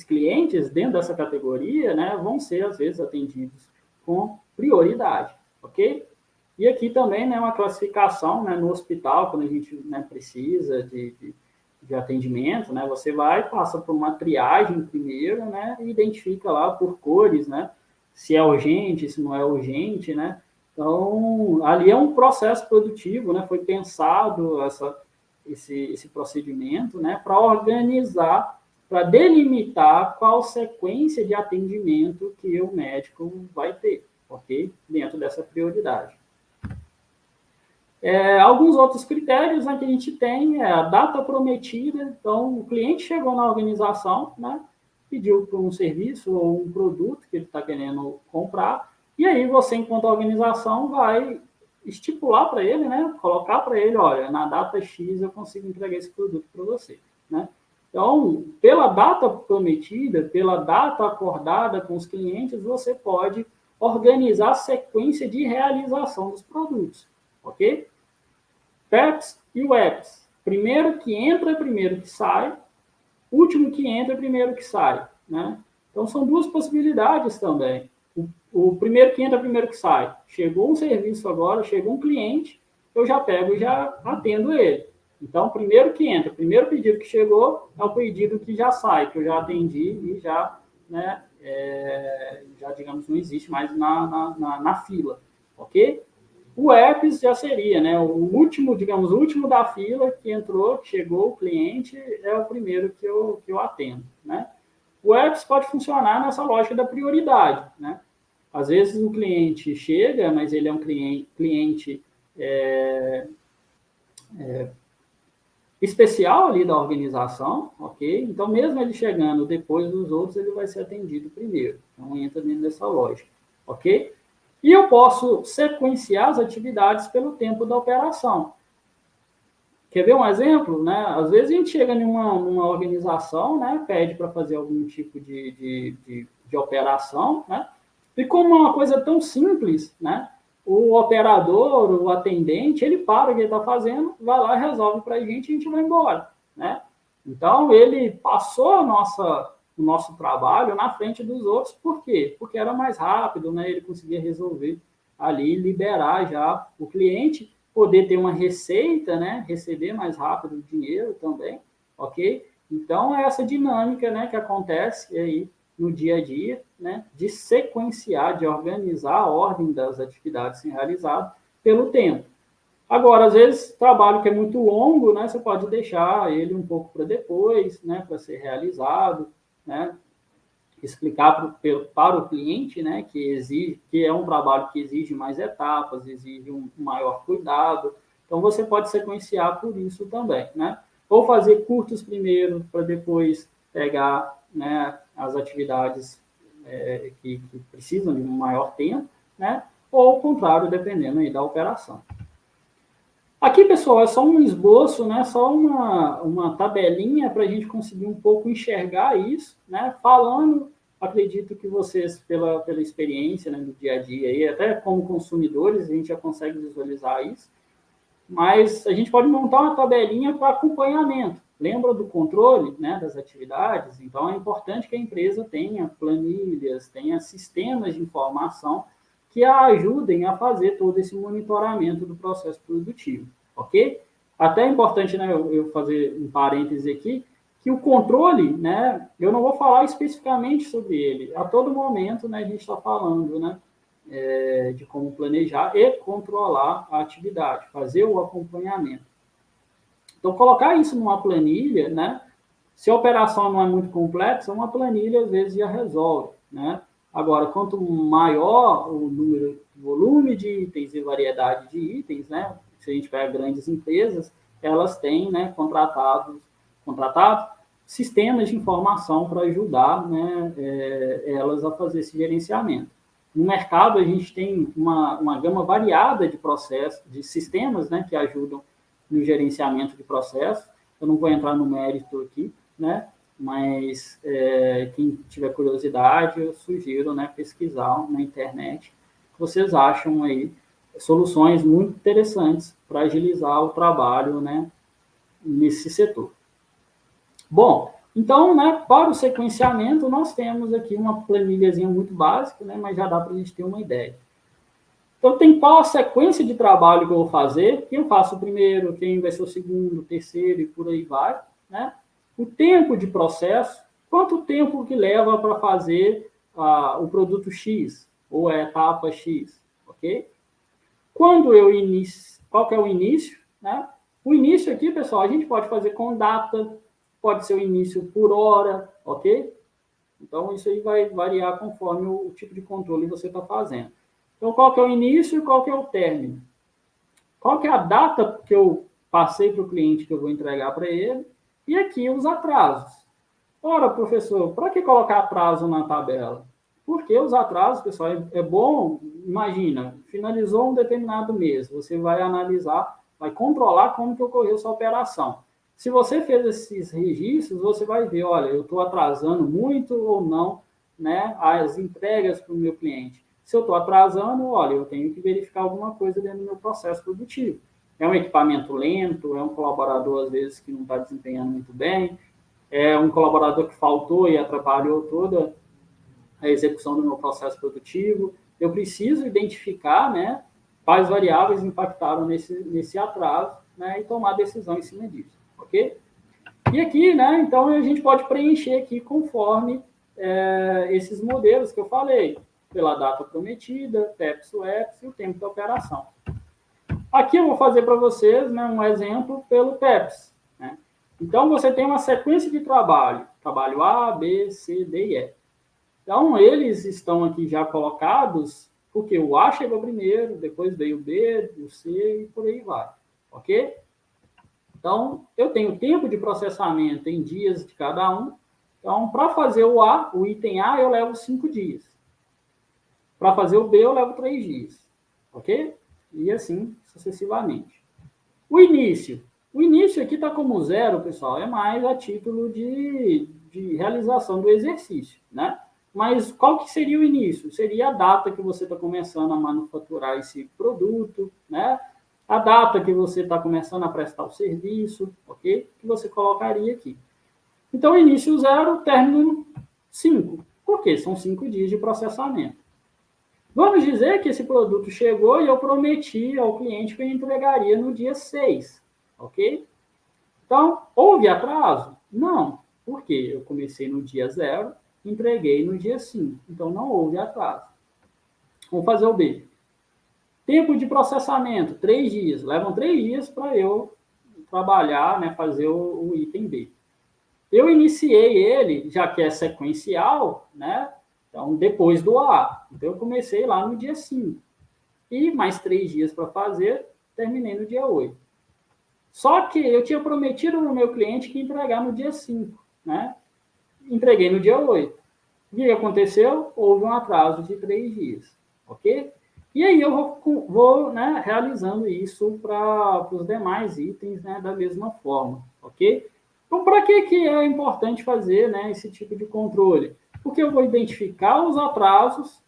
clientes dentro dessa categoria, né, vão ser, às vezes, atendidos com prioridade, ok? E aqui também, né, uma classificação, né, no hospital, quando a gente, né, precisa de atendimento, né, você vai, passa por uma triagem primeiro, né, e identifica lá por cores, né, se é urgente, se não é urgente, né? Então, ali é um processo produtivo, né? Foi pensado esse procedimento, né? Para organizar, para delimitar qual sequência de atendimento que o médico vai ter, ok? Dentro dessa prioridade. Alguns outros critérios, né, que a gente tem é a data prometida. Então, o cliente chegou na organização, né, pediu por um serviço ou um produto que ele está querendo comprar, e aí você, enquanto organização, vai estipular para ele, né, colocar para ele, olha, na data X eu consigo entregar esse produto para você, né? Então, pela data prometida, pela data acordada com os clientes, você pode organizar a sequência de realização dos produtos, ok? PEPs e WEPs. Primeiro que entra, primeiro que sai. Último que entra, primeiro que sai, né? Então, são duas possibilidades também. O primeiro que entra, primeiro que sai. Chegou um serviço agora, chegou um cliente, eu já pego e já atendo ele. Então, primeiro que entra, primeiro pedido que chegou é o pedido que já sai, que eu já atendi e já, né, já digamos, não existe mais na fila, ok? O EPS já seria, né, o último, digamos, o último da fila que entrou, que chegou o cliente, é o primeiro que eu atendo, né? O EPS pode funcionar nessa lógica da prioridade, né? Às vezes o cliente chega, mas ele é um cliente especial ali da organização, ok? Então, mesmo ele chegando depois dos outros, ele vai ser atendido primeiro. Então, entra dentro dessa lógica, ok? E eu posso sequenciar as atividades pelo tempo da operação. Quer ver um exemplo? Né? Às vezes a gente chega numa organização, né, pede para fazer algum tipo de operação, né? E como é uma coisa tão simples, né, o operador, o atendente, ele para o que ele está fazendo, vai lá, resolve para a gente vai embora, né? Então, ele passou o nosso trabalho na frente dos outros, por quê? Porque era mais rápido, né? Ele conseguia resolver ali, liberar já o cliente, poder ter uma receita, né? Receber mais rápido o dinheiro também, ok? Então, é essa dinâmica, né, que acontece aí no dia a dia, né, de sequenciar, de organizar a ordem das atividades sem realizar pelo tempo. Agora, às vezes, trabalho que é muito longo, né, você pode deixar ele um pouco para depois, né, para ser realizado, né, explicar para o cliente, né, que é um trabalho que exige mais etapas, exige um maior cuidado. Então, você pode sequenciar por isso também, né? Ou fazer curtos primeiro, para depois pegar, né, as atividades que precisam de um maior tempo, né? Ou ao contrário, dependendo aí da operação. Aqui, pessoal, é só um esboço, né? Só uma tabelinha para a gente conseguir um pouco enxergar isso, né? Falando, acredito que vocês, pela experiência, né, do dia a dia, e até como consumidores, a gente já consegue visualizar isso, mas a gente pode montar uma tabelinha para acompanhamento, lembra do controle, né, das atividades? Então, é importante que a empresa tenha planilhas, tenha sistemas de informação que a ajudem a fazer todo esse monitoramento do processo produtivo, ok? Até é importante, né, eu fazer um parêntese aqui, que o controle, né, eu não vou falar especificamente sobre ele. A todo momento, né, a gente está falando, né, de como planejar e controlar a atividade, fazer o acompanhamento. Então, colocar isso numa planilha, né, se a operação não é muito complexa, uma planilha às vezes já resolve, né? Agora, quanto maior o número, volume de itens e variedade de itens, né? Se a gente pega grandes empresas, elas têm, né, contratado sistemas de informação para ajudar, né, elas a fazer esse gerenciamento. No mercado, a gente tem uma gama variada de processos, de sistemas, né, que ajudam no gerenciamento de processos. Eu não vou entrar no mérito aqui, né? Mas quem tiver curiosidade, eu sugiro, né, pesquisar na internet. Vocês acham aí soluções muito interessantes para agilizar o trabalho, né, nesse setor. Bom, então, né, para o sequenciamento, nós temos aqui uma planilhazinha muito básica, né, mas já dá para a gente ter uma ideia. Então, tem qual a sequência de trabalho que eu vou fazer, quem eu faço o primeiro, quem vai ser o segundo, o terceiro e por aí vai, né? O tempo de processo, quanto tempo que leva para fazer o produto X, ou a etapa X, ok? Quando eu inicio, qual que é o início, né? O início aqui, pessoal, a gente pode fazer com data, pode ser o início por hora, ok? Então, isso aí vai variar conforme o tipo de controle que você está fazendo. Então, qual que é o início e qual que é o término? Qual que é a data que eu passei para o cliente que eu vou entregar para ele? E aqui os atrasos. Ora, professor, para que colocar atraso na tabela? Porque os atrasos, pessoal, é bom, imagina, finalizou um determinado mês, você vai analisar, vai controlar como que ocorreu sua operação. Se você fez esses registros, você vai ver, olha, eu estou atrasando muito ou não, né, as entregas para o meu cliente. Se eu estou atrasando, olha, eu tenho que verificar alguma coisa dentro do meu processo produtivo. É um equipamento lento, é um colaborador, às vezes, que não está desempenhando muito bem, é um colaborador que faltou e atrapalhou toda a execução do meu processo produtivo. Eu preciso identificar, né, quais variáveis impactaram nesse atraso, né, e tomar decisão em cima disso, ok? E aqui, né, então, a gente pode preencher aqui conforme esses modelos que eu falei, pela data prometida, PEPS, UEPS e o tempo da operação. Aqui eu vou fazer para vocês, né, um exemplo pelo PEPS. Né? Então, você tem uma sequência de trabalho A, B, C, D e E. Então, eles estão aqui já colocados, porque o A chegou primeiro, depois veio o B, o C e por aí vai. Ok? Então, eu tenho tempo de processamento em dias de cada um. Então, para fazer o A, o item A, eu levo 5 dias. Para fazer o B, eu levo 3 dias. Ok? E assim sucessivamente. O início. O início aqui está como zero, pessoal, é mais a título de realização do exercício, né? Mas qual que seria o início? Seria a data que você está começando a manufaturar esse produto, né? A data que você está começando a prestar o serviço, ok? Que você colocaria aqui. Então, início 0, término 5. Por quê? São 5 dias de processamento. Vamos dizer que esse produto chegou e eu prometi ao cliente que eu entregaria no dia 6, ok? Então, houve atraso? Não. Por quê? Eu comecei no dia 0, entreguei no dia 5. Então, não houve atraso. Vamos fazer o B. Tempo de processamento, 3 dias. Levam 3 dias para eu trabalhar, né, fazer o item B. Eu iniciei ele, já que é sequencial, né? Então, depois do A. Então, eu comecei lá no dia 5. E mais 3 dias para fazer, terminei no dia 8. Só que eu tinha prometido no meu cliente que ia entregar no dia 5, né? Entreguei no dia 8. O que aconteceu? Houve um atraso de 3 dias, ok? E aí eu vou né, realizando isso para os demais itens, né, da mesma forma, ok? Então, para que é importante fazer, né, esse tipo de controle? Porque eu vou identificar os atrasos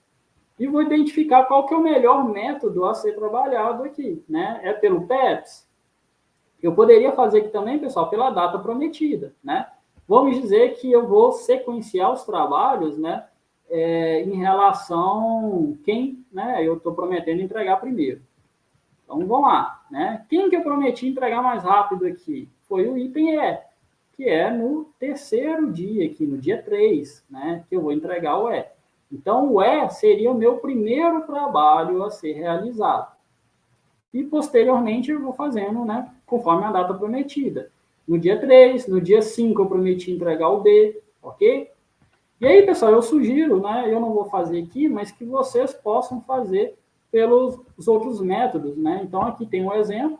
e vou identificar qual que é o melhor método a ser trabalhado aqui, né? É pelo PEPS? Eu poderia fazer aqui também, pessoal, pela data prometida, né? Vamos dizer que eu vou sequenciar os trabalhos, né, em relação a quem, né, eu estou prometendo entregar primeiro. Então, vamos lá, né? Quem que eu prometi entregar mais rápido aqui? Foi o item E, que é no terceiro dia aqui, no dia 3, né, que eu vou entregar o E. Então, o E seria o meu primeiro trabalho a ser realizado. E, posteriormente, eu vou fazendo, né, conforme a data prometida. No dia 3, no dia 5, eu prometi entregar o B, ok? E aí, pessoal, eu sugiro, né, eu não vou fazer aqui, mas que vocês possam fazer pelos outros métodos, né? Então, aqui tem um exemplo,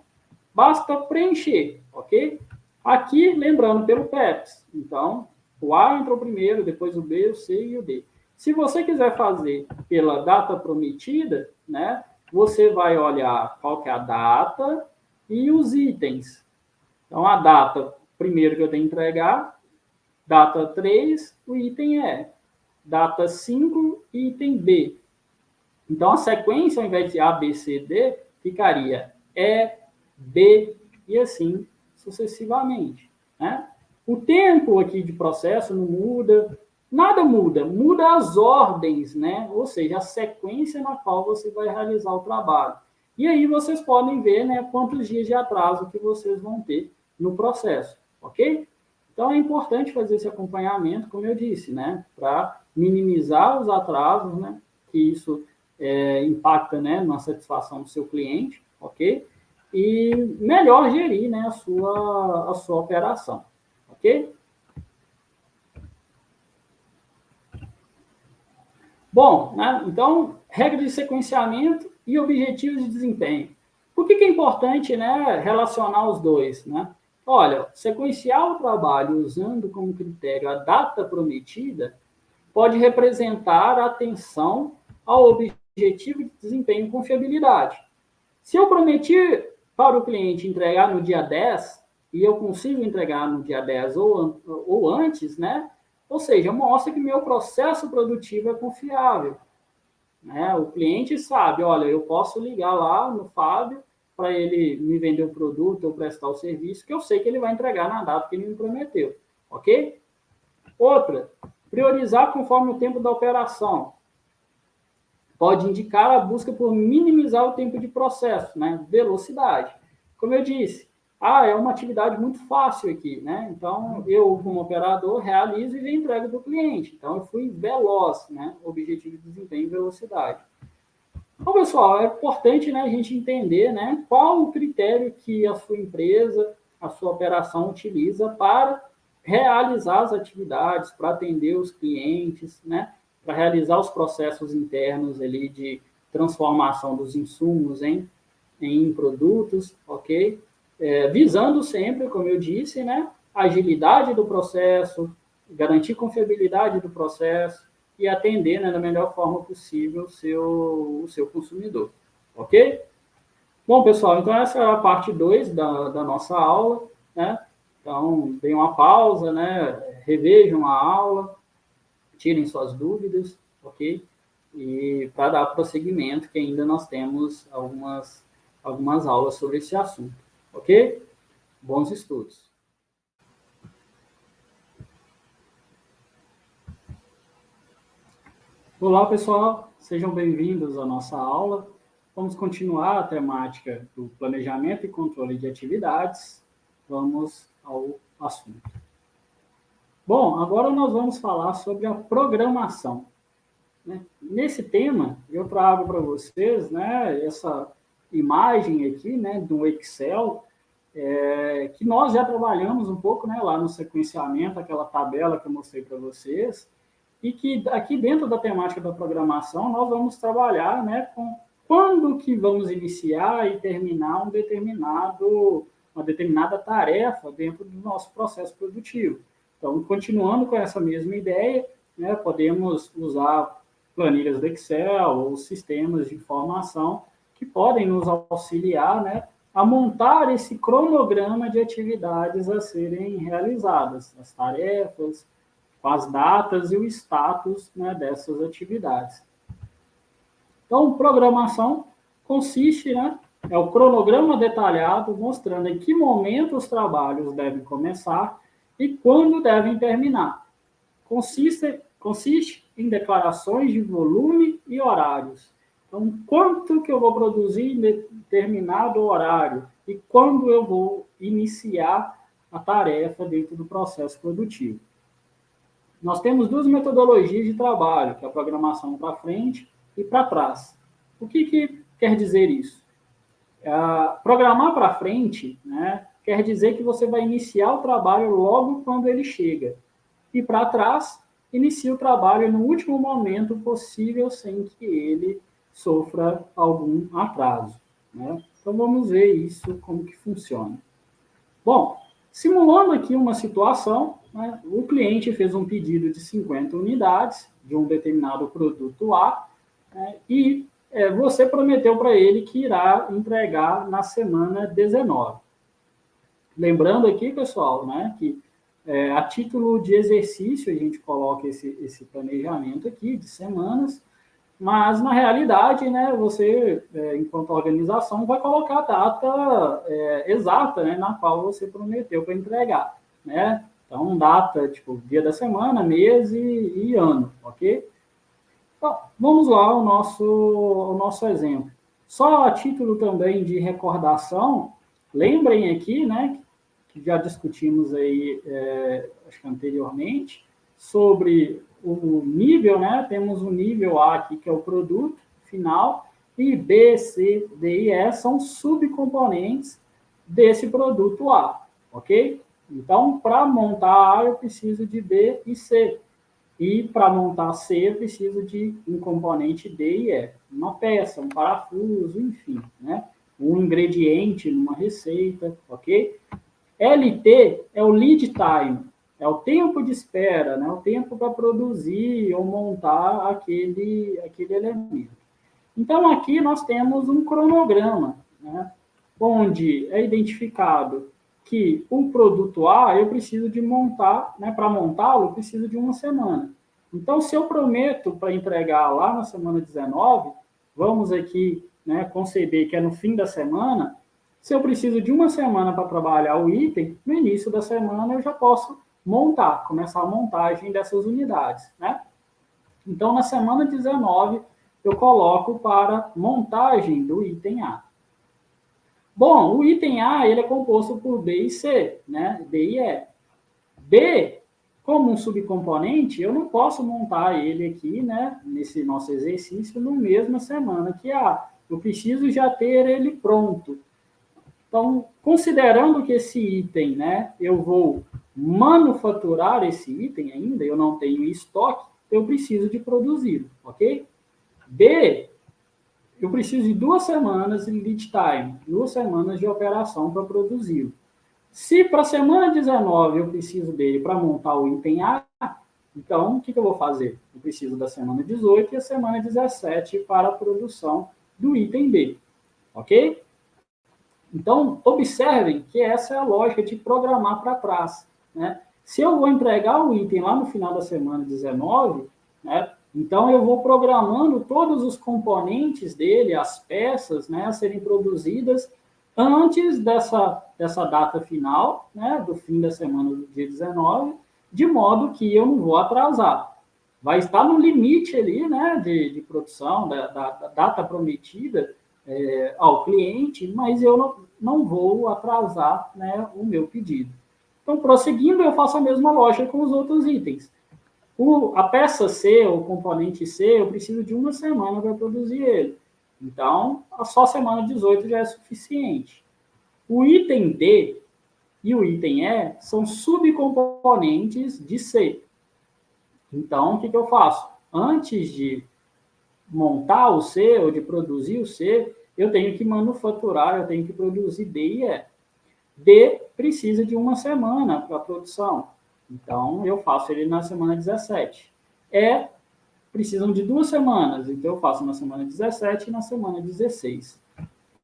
basta preencher, ok? Aqui, lembrando, pelo PEPS. Então, o A entrou primeiro, depois o B, o C e o D. Se você quiser fazer pela data prometida, né, você vai olhar qual que é a data e os itens. Então, a data, primeiro que eu tenho que entregar, data 3, o item é. Data 5, item B. Então, a sequência, ao invés de A, B, C, D, ficaria E, B e assim sucessivamente, né? O tempo aqui de processo não muda, nada muda, muda as ordens, né? Ou seja, a sequência na qual você vai realizar o trabalho. E aí vocês podem ver, né, quantos dias de atraso que vocês vão ter no processo, ok? Então, é importante fazer esse acompanhamento, como eu disse, né, para minimizar os atrasos, né, que isso impacta, né, na satisfação do seu cliente, ok? E melhor gerir, né, a sua operação, ok? Bom, né, então, regra de sequenciamento e objetivos de desempenho. Por que é importante, né, relacionar os dois, né? Olha, sequenciar o trabalho usando como critério a data prometida pode representar atenção ao objetivo de desempenho e confiabilidade. Se eu prometi para o cliente entregar no dia 10 e eu consigo entregar no dia 10 ou antes, né? Ou seja, mostra que meu processo produtivo é confiável. Né? O cliente sabe, olha, eu posso ligar lá no Fábio para ele me vender o produto ou prestar o serviço, que eu sei que ele vai entregar na data que ele me prometeu. Ok? Outra, priorizar conforme o tempo da operação. Pode indicar a busca por minimizar o tempo de processo, né? Velocidade. Como eu disse, é uma atividade muito fácil aqui, né? Então, eu, como operador, realizo e entrego para o cliente. Então, eu fui veloz, né? Objetivo de desempenho e velocidade. Então, pessoal, é importante, né, a gente entender, né, qual o critério que a sua empresa, a sua operação utiliza para realizar as atividades, para atender os clientes, né, para realizar os processos internos ali de transformação dos insumos em produtos, ok? Visando sempre, como eu disse, né, a agilidade do processo, garantir confiabilidade do processo e atender, né, da melhor forma possível o seu consumidor, ok? Bom, pessoal, então essa é a parte 2 da nossa aula, né? Então, deem uma pausa, né? Revejam a aula, tirem suas dúvidas, ok? E para dar prosseguimento, que ainda nós temos algumas aulas sobre esse assunto, ok? Bons estudos. Olá, pessoal, sejam bem-vindos à nossa aula. Vamos continuar a temática do planejamento e controle de atividades. Vamos ao assunto. Bom, agora nós vamos falar sobre a programação. Nesse tema, eu trago para vocês, né, essa imagem aqui, né, do Excel, que nós já trabalhamos um pouco, né, lá no sequenciamento, aquela tabela que eu mostrei para vocês, e que aqui dentro da temática da programação nós vamos trabalhar, né, com quando que vamos iniciar e terminar uma determinada tarefa dentro do nosso processo produtivo. Então, continuando com essa mesma ideia, né, podemos usar planilhas do Excel ou sistemas de informação que podem nos auxiliar, né, a montar esse cronograma de atividades a serem realizadas, as tarefas, com as datas e o status, né, dessas atividades. Então, programação consiste, né, é o cronograma detalhado mostrando em que momento os trabalhos devem começar e quando devem terminar. Consiste em declarações de volume e horários. Então, quanto que eu vou produzir em determinado horário e quando eu vou iniciar a tarefa dentro do processo produtivo. Nós temos duas metodologias de trabalho, que é a programação para frente e para trás. O que quer dizer isso? Programar para frente, né, quer dizer que você vai iniciar o trabalho logo quando ele chega. E para trás, inicia o trabalho no último momento possível, sem que ele sofra algum atraso. Né? Então, vamos ver isso, como que funciona. Bom, simulando aqui uma situação, né, o cliente fez um pedido de 50 unidades de um determinado produto A, né, e você prometeu para ele que irá entregar na semana 19. Lembrando aqui, pessoal, né, que a título de exercício a gente coloca esse planejamento aqui de semanas, mas na realidade, né, você, enquanto organização, vai colocar a data exata, né, na qual você prometeu para entregar, né? Então, data, tipo, dia da semana, mês e ano, ok? Então, vamos lá ao nosso exemplo. Só a título também de recordação, lembrem aqui, né, que já discutimos aí, acho que anteriormente, sobre o nível, né? Temos o nível A aqui, que é o produto final, e B, C, D e E são subcomponentes desse produto A, ok? Então, para montar A, eu preciso de B e C. E para montar C, eu preciso de um componente D e E. Uma peça, um parafuso, enfim, né? Um ingrediente numa receita, ok? LT é o lead time, é o tempo de espera, né? O tempo para produzir ou montar aquele elemento. Então, aqui nós temos um cronograma, né? Onde é identificado que o produto A eu preciso de montar, né? Para montá-lo, eu preciso de uma semana. Então, se eu prometo para entregar lá na semana 19, vamos aqui, né, conceber que é no fim da semana, se eu preciso de uma semana para trabalhar o item, no início da semana eu já posso montar, começar a montagem dessas unidades, né? Então, na semana 19, eu coloco para montagem do item A. Bom, o item A ele é composto por B e C, né? D e E. B, como um subcomponente, eu não posso montar ele aqui, né? Nesse nosso exercício, na mesma semana que A. Eu preciso já ter ele pronto. Então, considerando que esse item, né, eu vou manufaturar esse item ainda, eu não tenho estoque, eu preciso de produzi-lo, ok? B, eu preciso de 2 semanas de lead time, 2 semanas de operação para produzi-lo. Se para a semana 19 eu preciso dele para montar o item A, então o que eu vou fazer? Eu preciso da semana 18 e a semana 17 para a produção do item B, ok? Então, observem que essa é a lógica de programar para trás, né? Se eu vou entregar o item lá no final da semana 19, né, então eu vou programando todos os componentes dele, as peças, né, a serem produzidas antes dessa data final, né, do fim da semana do dia 19, de modo que eu não vou atrasar. Vai estar no limite ali, né, de produção, da data prometida, ao cliente, mas eu não vou atrasar, né, o meu pedido. Então, prosseguindo, eu faço a mesma lógica com os outros itens. A peça C, o componente C, eu preciso de uma semana para produzir ele. Então, só a semana 18 já é suficiente. O item D e o item E são subcomponentes de C. Então, o que eu faço? Antes de montar o C ou de produzir o C, eu tenho que manufaturar, eu tenho que produzir D e E. D precisa de uma semana para a produção. Então, eu faço ele na semana 17. E precisam de 2 semanas. Então, eu faço na semana 17 e na semana 16.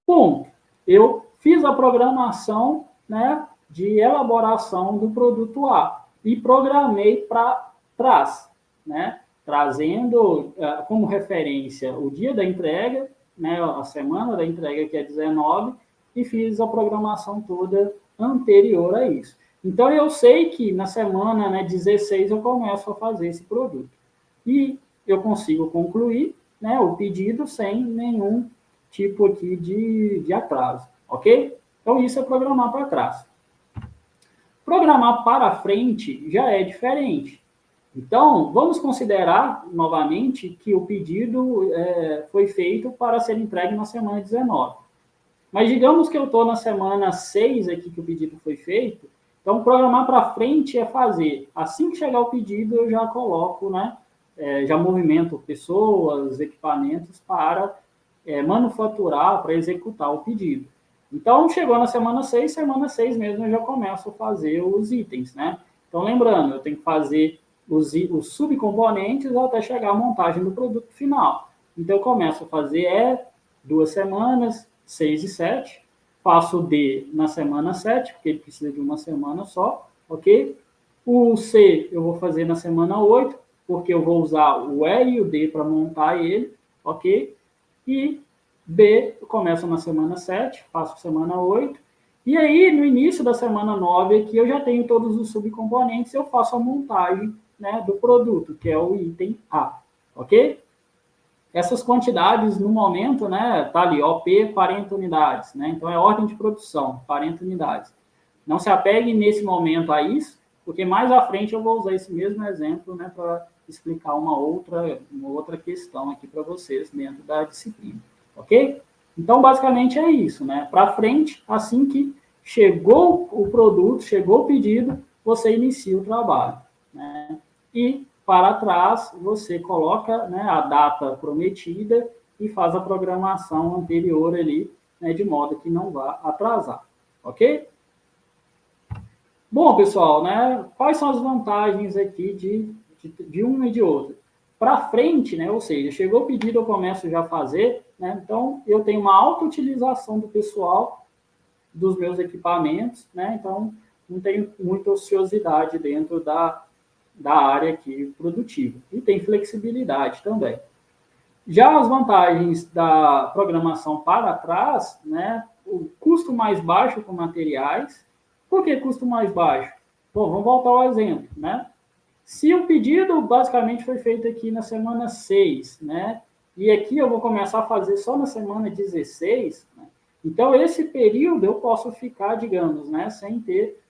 Ponto. Eu fiz a programação, né, de elaboração do produto A e programei para trás, né? Trazendo como referência o dia da entrega né, a semana da entrega, que é 19, e fiz a programação toda anterior a isso. Então, eu sei que na semana, né, 16 eu começo a fazer esse produto. E eu consigo concluir, né, o pedido sem nenhum tipo aqui de atraso, ok? Então, isso é programar para trás. Programar para frente já é diferente. Então, vamos considerar novamente que o pedido foi feito para ser entregue na semana 19. Mas digamos que eu estou na semana 6 aqui que o pedido foi feito, então programar para frente é fazer, assim que chegar o pedido, eu já coloco, né, já movimento pessoas, equipamentos para manufaturar, para executar o pedido. Então, chegou na semana 6 mesmo eu já começo a fazer os itens, né? Então, lembrando, eu tenho que fazer os subcomponentes até chegar à montagem do produto final. Então, eu começo a fazer 2 semanas, 6 e 7, faço o D na semana 7, porque ele precisa de uma semana só, ok? O C eu vou fazer na semana 8, porque eu vou usar o E e o D para montar ele, ok? E B, eu começo na semana 7, faço semana 8, e aí no início da semana 9 aqui eu já tenho todos os subcomponentes, eu faço a montagem, né, do produto, que é o item A, ok? Essas quantidades no momento, né, tá ali, OP 40 unidades, né? Então é ordem de produção, 40 unidades. Não se apegue nesse momento a isso, porque mais à frente eu vou usar esse mesmo exemplo, né, para explicar uma outra questão aqui para vocês dentro da disciplina, ok? Então, basicamente é isso, né? Para frente, assim que chegou o produto, chegou o pedido, você inicia o trabalho, né? E para trás, você coloca, né, a data prometida e faz a programação anterior ali, né, de modo que não vá atrasar, ok? Bom, pessoal, né, quais são as vantagens aqui de um e de outro? Para frente, né, ou seja, chegou o pedido, eu começo já a fazer, né, então eu tenho uma alta utilização do pessoal, dos meus equipamentos, né, então não tenho muita ociosidade dentro da área aqui produtiva. E tem flexibilidade também. Já as vantagens da programação para trás, né, o custo mais baixo com materiais. Por que custo mais baixo? Bom, vamos voltar ao exemplo, né? Se o pedido basicamente foi feito aqui na semana 6, né? E aqui eu vou começar a fazer só na semana 16, né? Então esse período eu posso ficar, digamos, né, sem ter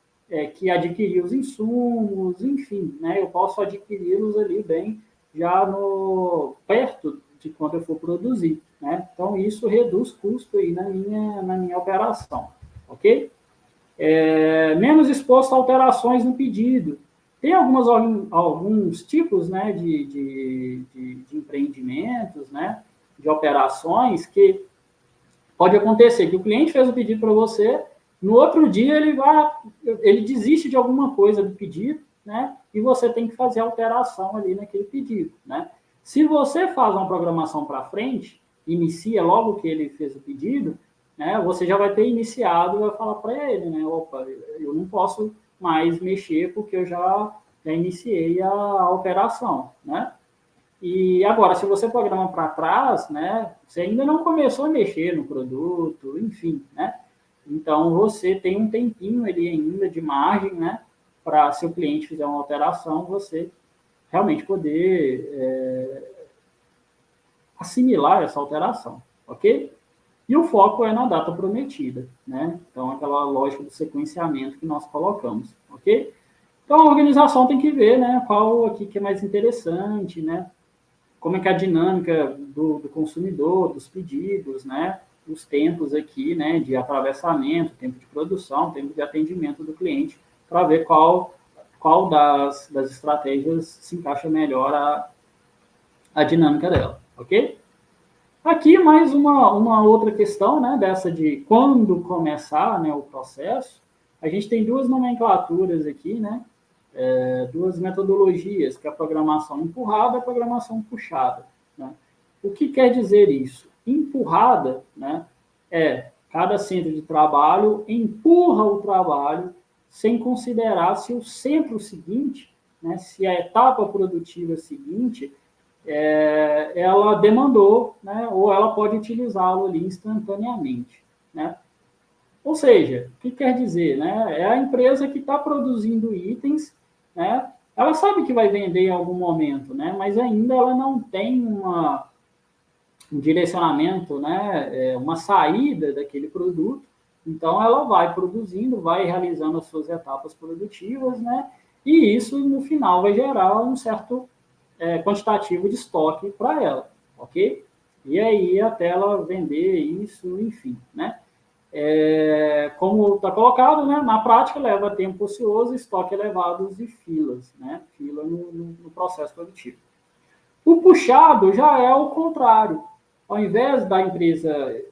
que adquirir os insumos, enfim, né? Eu posso adquiri-los ali bem já no perto de quando eu for produzir, né? Então isso reduz custo aí na minha operação, ok? Menos exposto a alterações no pedido. Tem alguns tipos, né, de empreendimentos, né, de operações que pode acontecer que o cliente fez o pedido para você, no outro dia ele desiste de alguma coisa do pedido, né, e você tem que fazer alteração ali naquele pedido, né. Se você faz uma programação para frente, inicia logo que ele fez o pedido, né, você já vai ter iniciado e vai falar para ele, né, opa, eu não posso mais mexer porque eu já iniciei a operação, né. E agora, se você programa para trás, né, você ainda não começou a mexer no produto, enfim, né? Então, você tem um tempinho ali ainda de margem, né, para se o cliente fizer uma alteração, você realmente poder assimilar essa alteração, ok? E o foco é na data prometida, né? Então, aquela lógica do sequenciamento que nós colocamos, ok? Então, a organização tem que ver, né, qual aqui que é mais interessante, né? Como é que é a dinâmica do consumidor, dos pedidos, né? Os tempos aqui, né, de atravessamento, tempo de produção, tempo de atendimento do cliente, para ver qual das estratégias se encaixa melhor a dinâmica dela, ok? Aqui mais uma outra questão, né, dessa de quando começar, né, o processo. A gente tem duas nomenclaturas aqui, né, duas metodologias, que é a programação empurrada e a programação puxada, né? O que quer dizer isso? Empurrada, né, cada centro de trabalho empurra o trabalho sem considerar se o centro seguinte, né, se a etapa produtiva seguinte ela demandou, né, ou ela pode utilizá-lo ali instantaneamente, né? Ou seja, o que quer dizer, né? É a empresa que está produzindo itens, né? Ela sabe que vai vender em algum momento, né? Mas ainda ela não tem um direcionamento, né? Uma saída daquele produto. Então ela vai produzindo, vai realizando as suas etapas produtivas, né? E isso no final vai gerar um certo quantitativo de estoque para ela, ok? E aí até ela vender isso, enfim, né? Como está colocado, né, na prática leva tempo ocioso, estoque elevados e filas, né, fila no processo produtivo. O puxado já é o contrário. Ao invés da empresa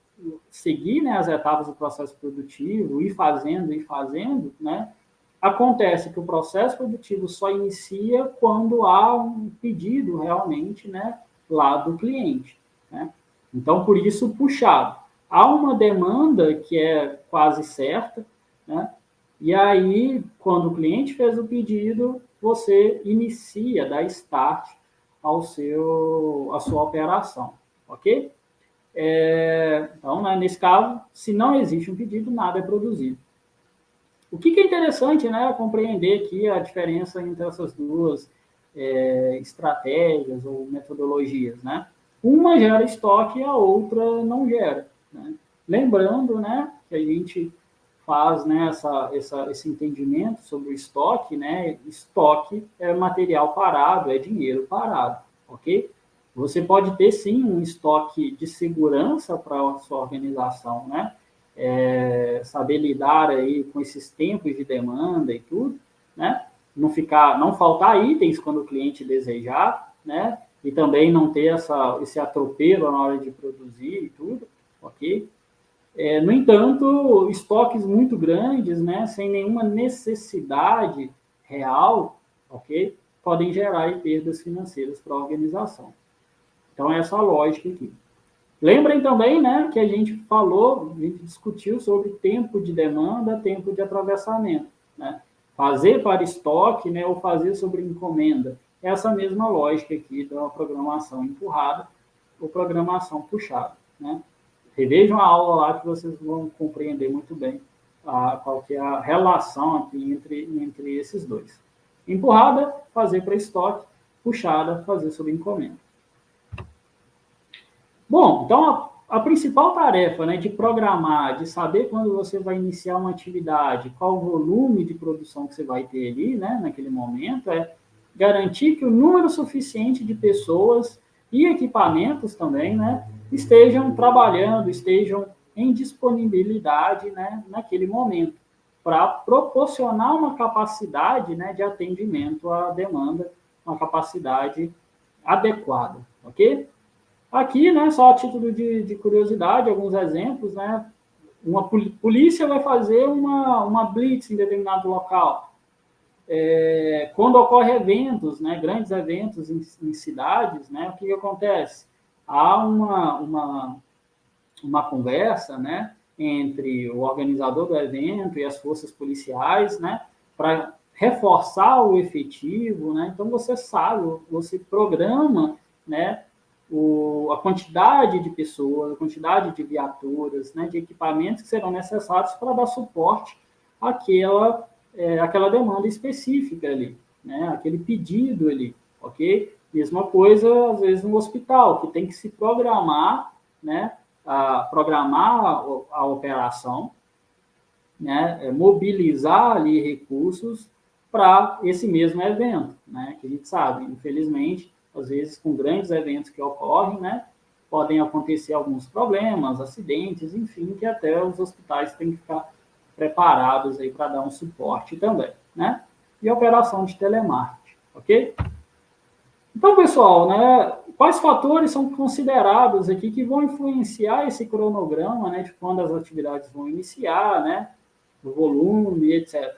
seguir, né, as etapas do processo produtivo, ir fazendo, né, acontece que o processo produtivo só inicia quando há um pedido realmente, né, lá do cliente, né? Então, por isso, puxado. Há uma demanda que é quase certa, né? E aí, quando o cliente fez o pedido, você inicia, dá start à sua operação, ok? Então, né, nesse caso, se não existe um pedido, nada é produzido. O que é interessante, né, compreender aqui a diferença entre essas duas estratégias ou metodologias, né? Uma gera estoque e a outra não gera, né? Lembrando, né, que a gente faz, né, esse entendimento sobre o estoque, né? Estoque é material parado, é dinheiro parado, ok? Você pode ter, sim, um estoque de segurança para a sua organização, né? Saber lidar aí com esses tempos de demanda e tudo, né? Não faltar itens quando o cliente desejar, né? E também não ter esse atropelo na hora de produzir e tudo, ok? No entanto, estoques muito grandes, né, sem nenhuma necessidade real, ok, podem gerar aí perdas financeiras para a organização. Então, essa é a lógica aqui. Lembrem também, né, que a gente discutiu sobre tempo de demanda, tempo de atravessamento, né? Fazer para estoque, né, ou fazer sobre encomenda. Essa mesma lógica aqui da programação empurrada ou programação puxada, né? Revejam a aula lá que vocês vão compreender muito bem qual que é a relação aqui entre esses dois. Empurrada, fazer para estoque, puxada, fazer sobre encomenda. Bom, então a principal tarefa, né, de programar, de saber quando você vai iniciar uma atividade, qual o volume de produção que você vai ter ali, né, naquele momento, é garantir que o número suficiente de pessoas e equipamentos também, né, estejam trabalhando, estejam em disponibilidade, né, naquele momento, para proporcionar uma capacidade, né, de atendimento à demanda, uma capacidade adequada, ok? Aqui, né, só a título de curiosidade, alguns exemplos, né? Uma polícia vai fazer uma blitz em determinado local. Quando ocorrem eventos, né, grandes eventos em cidades, né, o que acontece? Há uma conversa, né, entre o organizador do evento e as forças policiais, né, para reforçar o efetivo, né? Então você sabe, você programa, né, a quantidade de pessoas, a quantidade de viaturas, né, de equipamentos que serão necessários para dar suporte àquela demanda específica ali, né, aquele pedido ali, ok? Mesma coisa, às vezes, no hospital, que tem que se programar, né, programar a operação, né, mobilizar ali recursos para esse mesmo evento, né, que a gente sabe, infelizmente, às vezes com grandes eventos que ocorrem, né, podem acontecer alguns problemas, acidentes, enfim, que até os hospitais têm que ficar preparados aí para dar um suporte também, né, e a operação de telemarketing, ok? Então, pessoal, né, quais fatores são considerados aqui que vão influenciar esse cronograma, né, de quando as atividades vão iniciar, né, o volume, etc.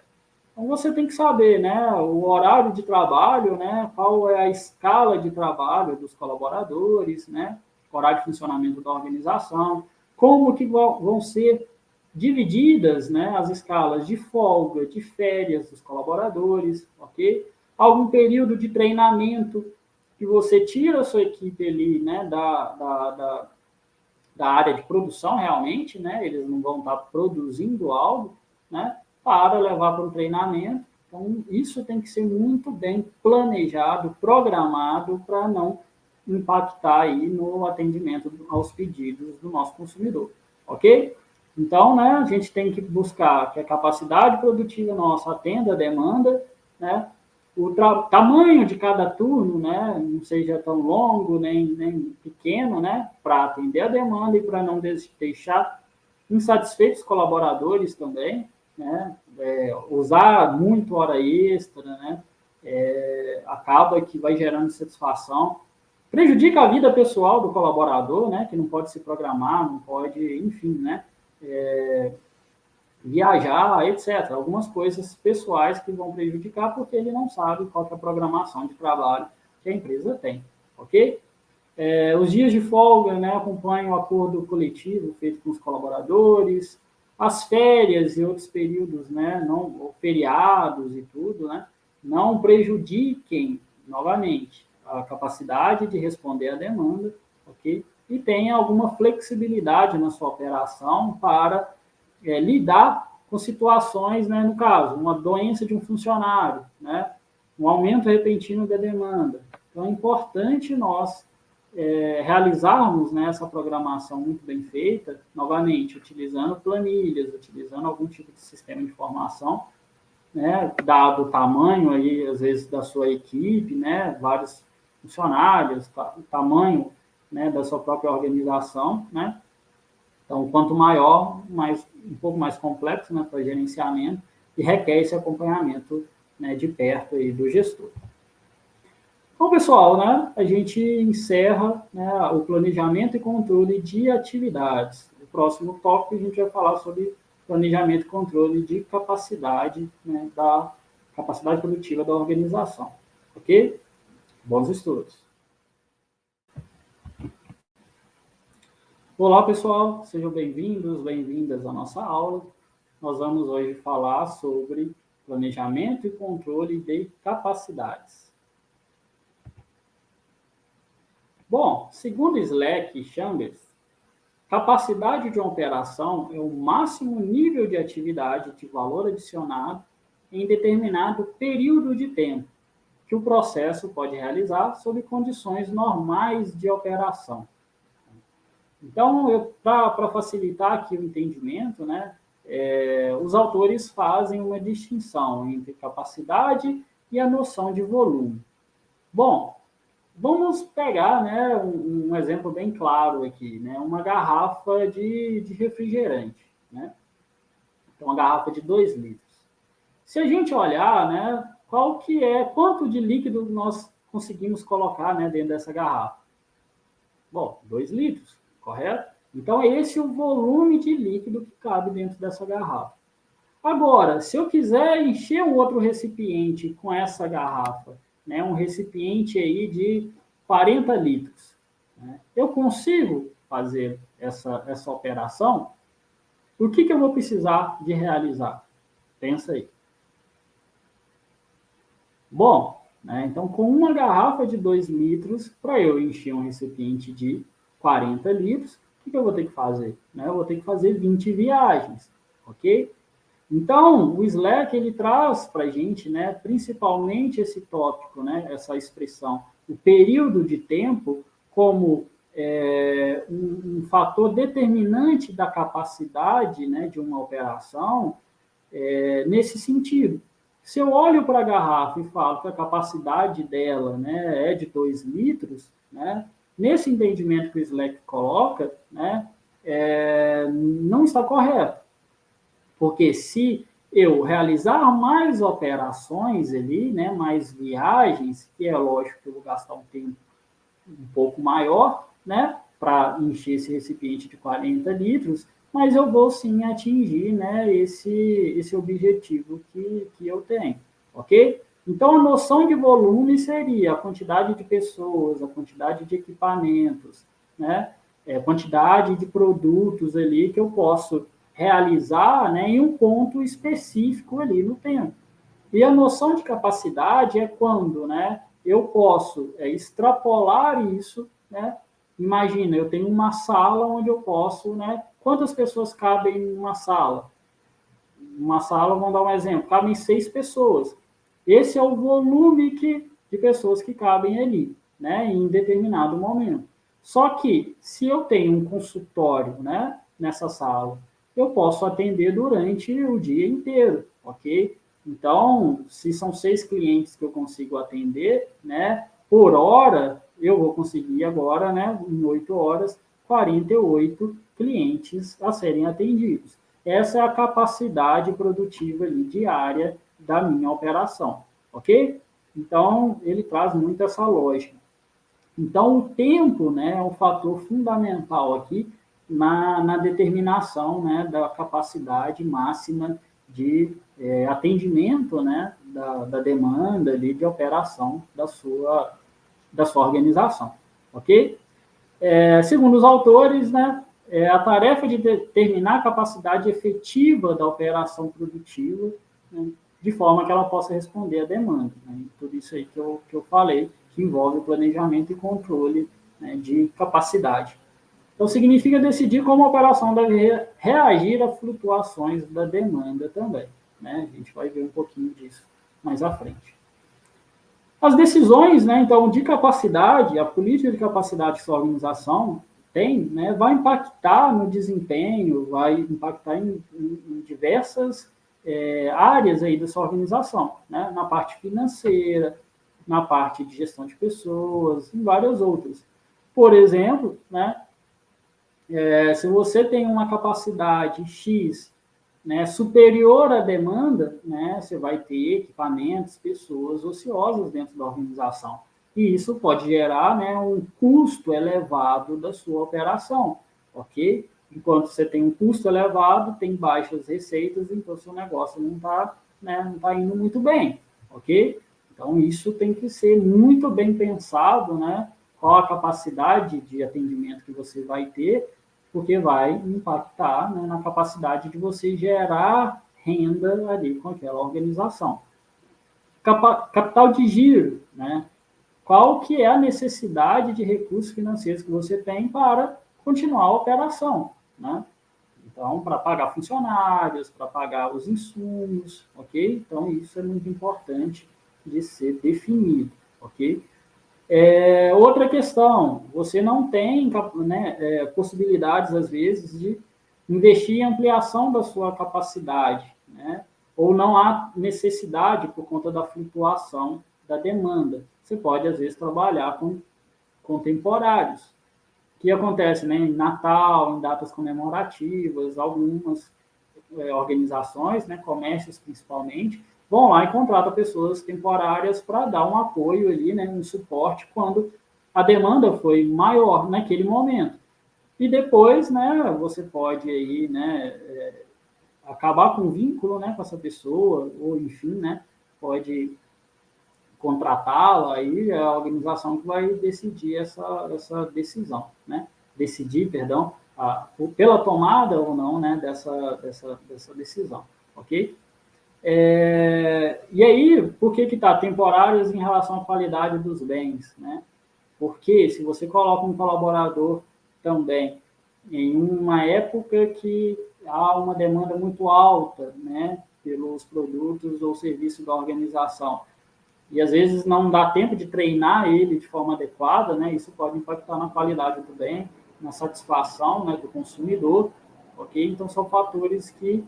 Então, você tem que saber, né, o horário de trabalho, né, qual é a escala de trabalho dos colaboradores, né, horário de funcionamento da organização, como que vão ser divididas, né, as escalas de folga, de férias dos colaboradores, ok? Algum período de treinamento que você tira a sua equipe ali, né, da área de produção realmente, né, eles não vão estar produzindo algo, né, para levar para um treinamento. Então, isso tem que ser muito bem planejado, programado, para não impactar aí no atendimento aos pedidos do nosso consumidor, ok? Então, né, a gente tem que buscar que a capacidade produtiva nossa atenda a demanda, né, o tamanho de cada turno, né, não seja tão longo nem pequeno, né, para atender a demanda e para não deixar insatisfeitos colaboradores também, né, usar muito hora extra, né, acaba que vai gerando insatisfação, prejudica a vida pessoal do colaborador, né, que não pode se programar, não pode, enfim, né, viajar, etc. Algumas coisas pessoais que vão prejudicar porque ele não sabe qual que é a programação de trabalho que a empresa tem, ok? Os dias de folga, né, acompanham o acordo coletivo feito com os colaboradores, as férias e outros períodos, né, não, feriados e tudo, né, não prejudiquem, novamente, a capacidade de responder à demanda, ok? E tenha alguma flexibilidade na sua operação para lidar com situações, né, no caso, uma doença de um funcionário, né, um aumento repentino da demanda. Então, é importante nós realizarmos, né, essa programação muito bem feita, novamente, utilizando planilhas, utilizando algum tipo de sistema de informação, né, dado o tamanho, aí, às vezes, da sua equipe, né, vários funcionários, o tamanho, né, da sua própria organização, né. Então, quanto maior, um pouco mais complexo, né, para gerenciamento, e requer esse acompanhamento, né, de perto aí do gestor. Então, pessoal, né, a gente encerra, né, o planejamento e controle de atividades. O próximo tópico a gente vai falar sobre planejamento e controle de capacidade, né, da capacidade produtiva da organização. Ok? Bons estudos. Olá, pessoal, sejam bem-vindos, bem-vindas à nossa aula. Nós vamos hoje falar sobre planejamento e controle de capacidades. Bom, segundo Slack e Chambers, capacidade de uma operação é o máximo nível de atividade de valor adicionado em determinado período de tempo que o processo pode realizar sob condições normais de operação. Então, para facilitar aqui o entendimento, né, os autores fazem uma distinção entre capacidade e a noção de volume. Bom, vamos pegar, né, um exemplo bem claro aqui, né, uma garrafa de refrigerante, né? Então, uma garrafa de 2 litros. Se a gente olhar, né, quanto de líquido nós conseguimos colocar, né, dentro dessa garrafa? Bom, 2 litros, correto? Então, esse é o volume de líquido que cabe dentro dessa garrafa. Agora, se eu quiser encher um outro recipiente com essa garrafa, né, um recipiente aí de 40 litros, né, eu consigo fazer essa operação? O que eu vou precisar de realizar? Pensa aí. Bom, né, então, com uma garrafa de 2 litros, para eu encher um recipiente de 40 litros, o que eu vou ter que fazer? Né, eu vou ter que fazer 20 viagens, ok? Então, o Slack, ele traz para a gente, né, principalmente esse tópico, né, essa expressão, o período de tempo, como um fator determinante da capacidade, né, de uma operação, nesse sentido. Se eu olho para a garrafa e falo que a capacidade dela, né, é de 2 litros, né, nesse entendimento que o Slack coloca, né, não está correto. Porque se eu realizar mais operações ali, né, mais viagens, que é lógico que eu vou gastar um tempo um pouco maior, né, para encher esse recipiente de 40 litros, mas eu vou sim atingir, né, esse objetivo que eu tenho, ok? Então, a noção de volume seria a quantidade de pessoas, a quantidade de equipamentos, né, a quantidade de produtos ali que eu posso realizar, né, em um ponto específico ali no tempo. E a noção de capacidade é quando, né, eu posso extrapolar isso, né? Imagina, eu tenho uma sala onde eu posso, né? Quantas pessoas cabem em uma sala? Uma sala, vamos dar um exemplo, cabem 6 pessoas. Esse é o volume de pessoas que cabem ali, né, em determinado momento. Só que, se eu tenho um consultório, né, nessa sala, eu posso atender durante o dia inteiro, ok? Então, se são 6 clientes que eu consigo atender, né, por hora, eu vou conseguir agora, né, em 8 horas, 48 clientes a serem atendidos. Essa é a capacidade produtiva ali, diária da minha operação, ok? Então, ele traz muito essa lógica. Então, o tempo, né, é um fator fundamental aqui na determinação, né, da capacidade máxima de atendimento, né, da demanda ali, de operação da sua organização, ok? Segundo os autores, né, a tarefa de determinar a capacidade efetiva da operação produtiva, né, de forma que ela possa responder à demanda. Né, tudo isso aí que eu falei, que envolve o planejamento e controle, né, de capacidade. Então, significa decidir como a operação deve reagir a flutuações da demanda também. Né? A gente vai ver um pouquinho disso mais à frente. As decisões, né, então, de capacidade, a política de capacidade que sua organização tem, né, vai impactar no desempenho, vai impactar em diversas áreas aí da sua organização, né, na parte financeira, na parte de gestão de pessoas, em várias outras. Por exemplo, né, se você tem uma capacidade X, né, superior à demanda, né, você vai ter equipamentos, pessoas ociosas dentro da organização. E isso pode gerar, né, um custo elevado da sua operação, ok? Enquanto você tem um custo elevado, tem baixas receitas, então seu negócio não está, né, não tá indo muito bem, ok? Então, isso tem que ser muito bem pensado, né? Qual a capacidade de atendimento que você vai ter, porque vai impactar, né, na capacidade de você gerar renda ali com aquela organização. Capital de giro, né? Qual que é a necessidade de recursos financeiros que você tem para continuar a operação, né? Então, para pagar funcionários, para pagar os insumos, ok? Então, isso é muito importante de ser definido, ok? Outra questão, você não tem, né, possibilidades, às vezes, de investir em ampliação da sua capacidade, né? Ou não há necessidade por conta da flutuação da demanda. Você pode, às vezes, trabalhar com temporários, que acontece, né, em Natal, em datas comemorativas, algumas organizações, né, comércios principalmente, vão lá e contratam pessoas temporárias para dar um apoio ali, né, um suporte quando a demanda foi maior naquele momento. E depois, né, você pode aí, né, acabar com o vínculo, né, com essa pessoa, ou enfim, né, pode contratá-la, aí é a organização que vai decidir essa decisão, né? Decidir, perdão, pela tomada ou não, né, dessa decisão, ok? E aí, por que está temporários em relação à qualidade dos bens, né? Porque se você coloca um colaborador também em uma época que há uma demanda muito alta, né, pelos produtos ou serviços da organização, e às vezes não dá tempo de treinar ele de forma adequada, né? Isso pode impactar na qualidade do bem, na satisfação, né, do consumidor, ok? Então são fatores que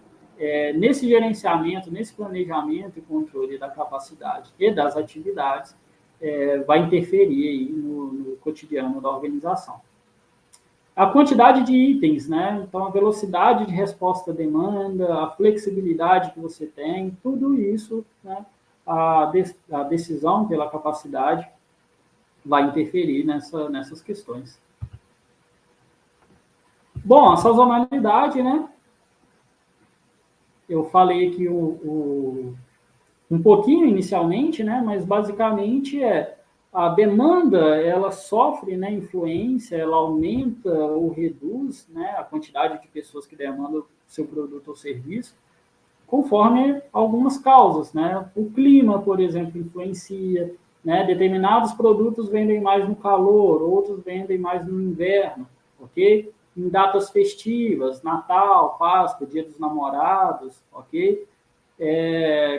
nesse gerenciamento, nesse planejamento e controle da capacidade e das atividades vai interferir aí no cotidiano da organização. A quantidade de itens, né? Então, a velocidade de resposta à demanda, a flexibilidade que você tem, tudo isso, né? A decisão pela capacidade vai interferir nessas questões. Bom, a sazonalidade, né? Eu falei aqui um pouquinho inicialmente, né? Mas basicamente a demanda, ela sofre, né, influência, ela aumenta ou reduz, né, a quantidade de pessoas que demandam seu produto ou serviço, conforme algumas causas, né? O clima, por exemplo, influencia, né? Determinados produtos vendem mais no calor, outros vendem mais no inverno, ok? Em datas festivas, Natal, Páscoa, Dia dos Namorados, ok?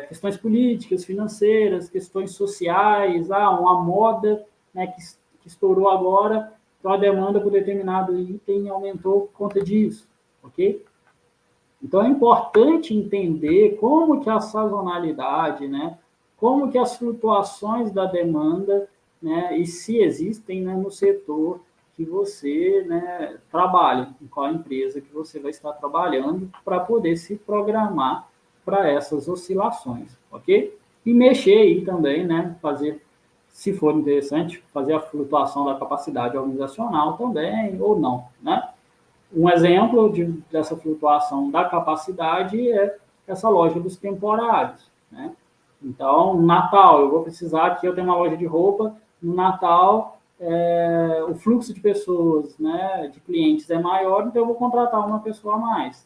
Questões políticas, financeiras, questões sociais, uma moda, né, que estourou agora, então a demanda por determinado item aumentou por conta disso, ok? Então é importante entender como que a sazonalidade, né, como que as flutuações da demanda, né, e se existem, né, no setor que você, né, trabalha, em qual empresa que você vai estar trabalhando, para poder se programar para essas oscilações, ok? E mexer aí também, né, fazer, se for interessante, fazer a flutuação da capacidade organizacional também, ou não, né? Um exemplo dessa flutuação da capacidade é essa loja dos temporários, né? Então, no Natal, eu vou precisar que eu tenha uma loja de roupa, no Natal, o fluxo de pessoas, né, de clientes é maior, então eu vou contratar uma pessoa a mais.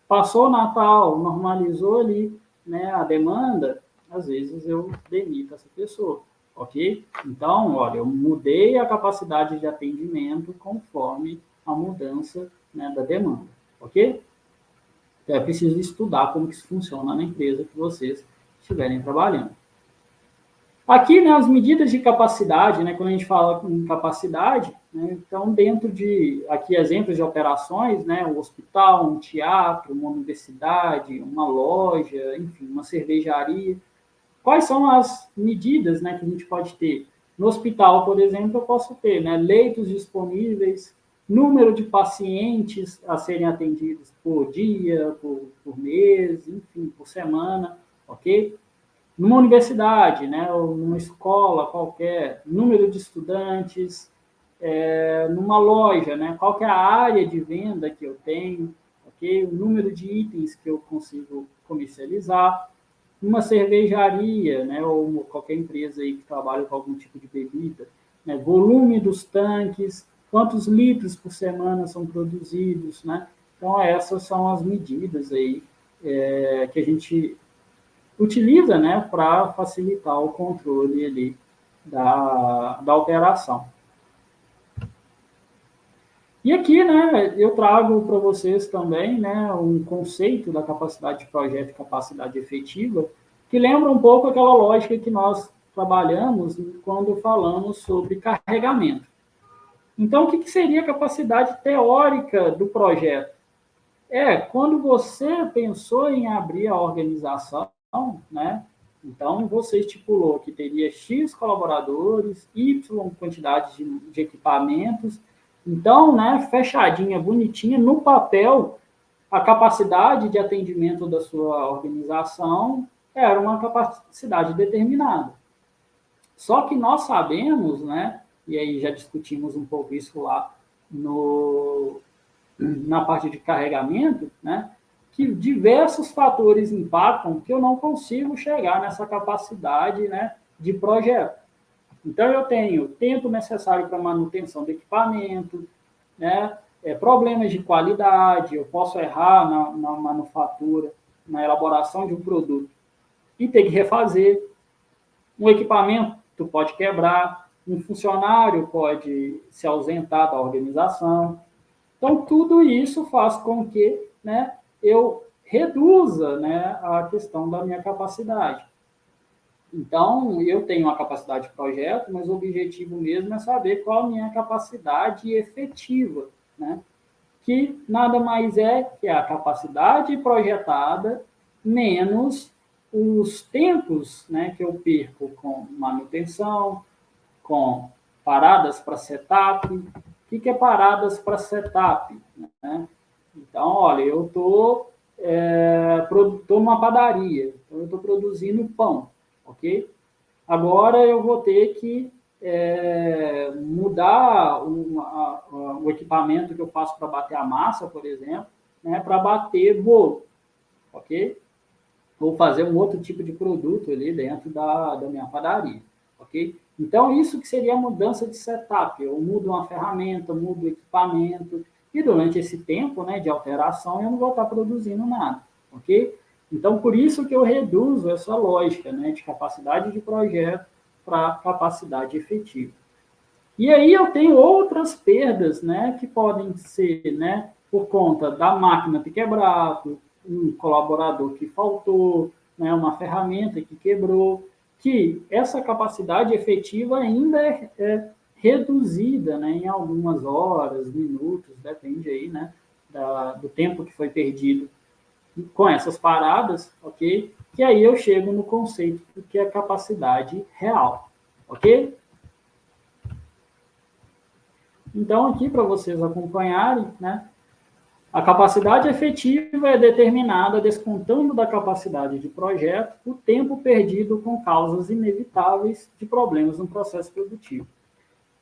Passou o Natal, normalizou ali, né, a demanda, às vezes eu demito essa pessoa, ok? Então, olha, eu mudei a capacidade de atendimento conforme a mudança, né, da demanda, ok? Então, é preciso estudar como que isso funciona na empresa que vocês estiverem trabalhando. Aqui, né, as medidas de capacidade, né, quando a gente fala em capacidade, né, então, dentro de, aqui, exemplos de operações, né, um hospital, um teatro, uma universidade, uma loja, enfim, uma cervejaria. Quais são as medidas, né, que a gente pode ter? No hospital, por exemplo, eu posso ter, né, leitos disponíveis, número de pacientes a serem atendidos por dia, por mês, enfim, por semana, ok? Numa universidade, né, ou numa escola qualquer, número de estudantes, numa loja, né, qual que é a área de venda que eu tenho, ok? O número de itens que eu consigo comercializar, uma cervejaria, né, ou qualquer empresa aí que trabalha com algum tipo de bebida, né, volume dos tanques, quantos litros por semana são produzidos, né? Então essas são as medidas aí que a gente utiliza, né, para facilitar o controle ali da operação. E aqui, né, eu trago para vocês também, né, um conceito da capacidade de projeto e capacidade efetiva, que lembra um pouco aquela lógica que nós trabalhamos quando falamos sobre carregamento. Então, o que seria a capacidade teórica do projeto? Quando você pensou em abrir a organização, né, então você estipulou que teria X colaboradores, Y quantidade de equipamentos, então, né, fechadinha, bonitinha, no papel, a capacidade de atendimento da sua organização era uma capacidade determinada. Só que nós sabemos, né, e aí já discutimos um pouco isso lá na parte de carregamento, né, que diversos fatores impactam que eu não consigo chegar nessa capacidade, né, de projeto. Então, eu tenho o tempo necessário para manutenção do equipamento, né, problemas de qualidade, eu posso errar na manufatura, na elaboração de um produto e ter que refazer. Um equipamento pode quebrar, um funcionário pode se ausentar da organização. Então, tudo isso faz com que, né, eu reduza, né, a questão da minha capacidade. Então, eu tenho uma capacidade de projeto, mas o objetivo mesmo é saber qual a minha capacidade efetiva, né? Que nada mais é que a capacidade projetada menos os tempos, né, que eu perco com manutenção, com paradas para setup. O que é paradas para setup? Né? Então, olha, eu estou numa padaria, então eu estou produzindo pão, ok? Agora eu vou ter que mudar o equipamento que eu faço para bater a massa, por exemplo, né, para bater bolo, ok? Vou fazer um outro tipo de produto ali dentro da minha padaria, ok? Então, isso que seria a mudança de setup. Eu mudo uma ferramenta, mudo o equipamento, e durante esse tempo, né, de alteração eu não vou estar produzindo nada, ok? Então, por isso que eu reduzo essa lógica, né, de capacidade de projeto para a capacidade efetiva. E aí eu tenho outras perdas, né, que podem ser, né, por conta da máquina ter quebrado, um colaborador que faltou, né, uma ferramenta que quebrou, que essa capacidade efetiva ainda é reduzida, né, em algumas horas, minutos, depende aí, né, do tempo que foi perdido com essas paradas, ok? Que aí eu chego no conceito do que é capacidade real, ok? Então, aqui para vocês acompanharem, né, a capacidade efetiva é determinada descontando da capacidade de projeto o tempo perdido com causas inevitáveis de problemas no processo produtivo.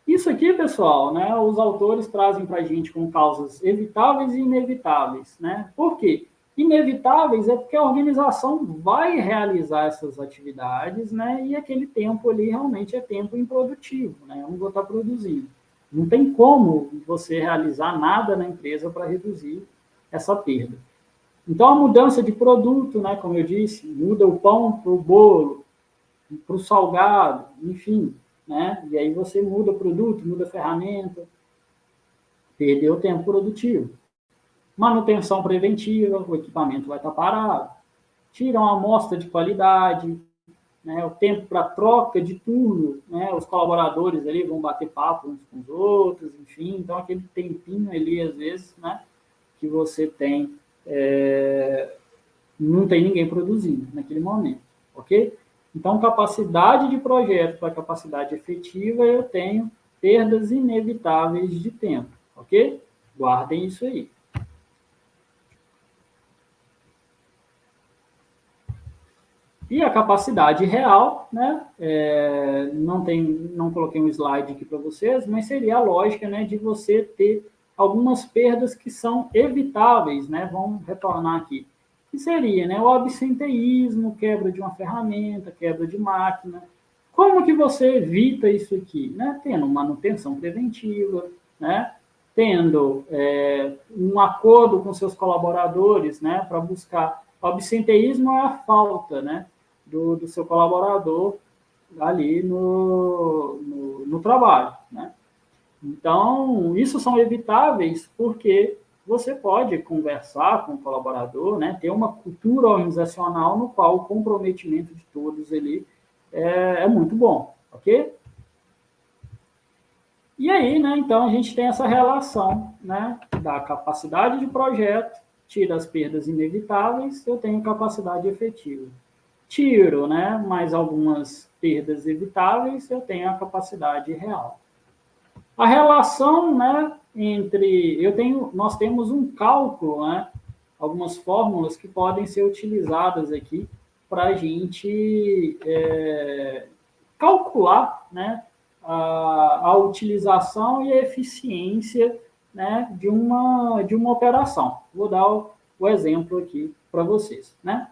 Isso aqui, pessoal, né, os autores trazem para a gente com causas evitáveis e inevitáveis. Né? Por quê? Inevitáveis é porque a organização vai realizar essas atividades, né, e aquele tempo ali realmente é tempo improdutivo, né, eu não vou estar produzindo. Não tem como você realizar nada na empresa para reduzir essa perda. Então, a mudança de produto, né, como eu disse, muda o pão para o bolo, para o salgado, enfim, né? E aí você muda o produto, muda a ferramenta, perdeu tempo produtivo. Manutenção preventiva, o equipamento vai estar parado. Tira uma amostra de qualidade, né, o tempo para troca de turno, né, os colaboradores ali vão bater papo uns com os outros, enfim, então aquele tempinho ali, às vezes, né, que você tem, não tem ninguém produzindo naquele momento, ok? Então, capacidade de projeto para capacidade efetiva, eu tenho perdas inevitáveis de tempo, ok? Guardem isso aí. E a capacidade real, né, não coloquei um slide aqui para vocês, mas seria a lógica, né, de você ter algumas perdas que são evitáveis, né, vamos retornar aqui, que seria, né, o absenteísmo, quebra de uma ferramenta, quebra de máquina. Como que você evita isso aqui? Né, tendo manutenção preventiva, né, tendo um acordo com seus colaboradores, né, para buscar. O absenteísmo é a falta, né, do seu colaborador ali no trabalho, né? Então, isso são evitáveis porque você pode conversar com o colaborador, né, ter uma cultura organizacional no qual o comprometimento de todos ali é muito bom, ok? E aí, né, então, a gente tem essa relação, né, da capacidade de projeto, tira as perdas inevitáveis, eu tenho capacidade efetiva. Tiro, né, mais algumas perdas evitáveis, eu tenho a capacidade real. A relação, né, nós temos um cálculo, né, algumas fórmulas que podem ser utilizadas aqui para a gente calcular, né, a utilização e a eficiência, né, de uma operação. Vou dar o exemplo aqui para vocês, né?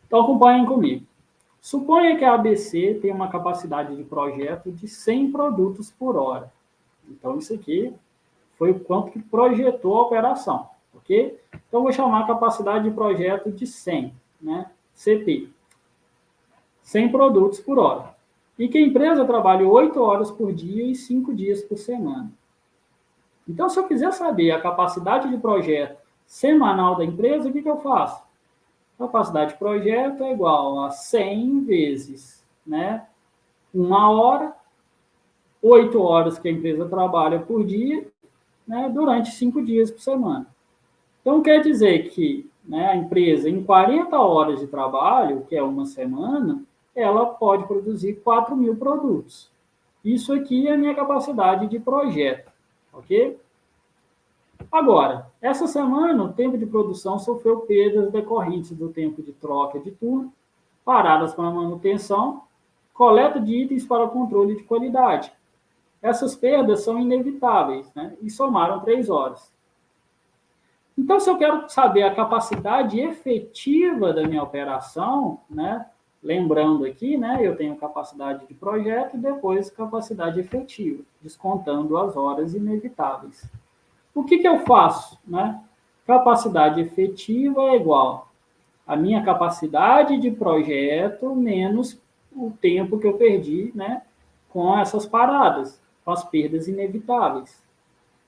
Então, acompanhem comigo. Suponha que a ABC tem uma capacidade de projeto de 100 produtos por hora. Então, isso aqui foi o quanto que projetou a operação, ok? Então, vou chamar a capacidade de projeto de 100, né? CP. 100 produtos por hora. E que a empresa trabalhe 8 horas por dia e 5 dias por semana. Então, se eu quiser saber a capacidade de projeto semanal da empresa, o que eu faço? Capacidade de projeto é igual a 100 vezes, né, 1 hora, 8 horas que a empresa trabalha por dia, né, durante 5 dias por semana. Então, quer dizer que, né, a empresa, em 40 horas de trabalho, que é uma semana, ela pode produzir 4.000 produtos. Isso aqui é a minha capacidade de projeto, ok? Agora, essa semana, o tempo de produção sofreu perdas decorrentes do tempo de troca de turno, paradas para manutenção, coleta de itens para controle de qualidade. Essas perdas são inevitáveis, né? E somaram 3 horas. Então, se eu quero saber a capacidade efetiva da minha operação, né? Lembrando aqui, né? Eu tenho capacidade de projeto e depois capacidade efetiva, descontando as horas inevitáveis. O que eu faço? Né? Capacidade efetiva é igual a minha capacidade de projeto menos o tempo que eu perdi, né, com essas paradas, com as perdas inevitáveis.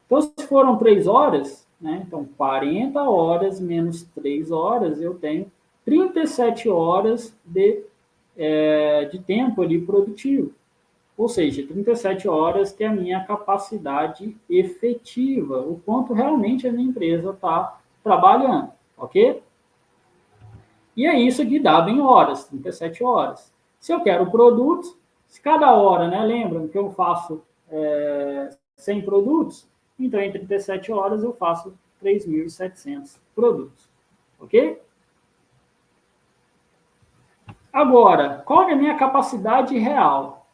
Então, se foram 3 horas, né, então 40 horas menos 3 horas, eu tenho 37 horas de tempo ali produtivo. Ou seja, 37 horas que é a minha capacidade efetiva, o quanto realmente a minha empresa está trabalhando, ok? E é isso que dá em horas, 37 horas. Se eu quero produtos, se cada hora, né, lembram que eu faço 100 produtos, então em 37 horas eu faço 3.700 produtos, ok? Agora, qual é a minha capacidade real?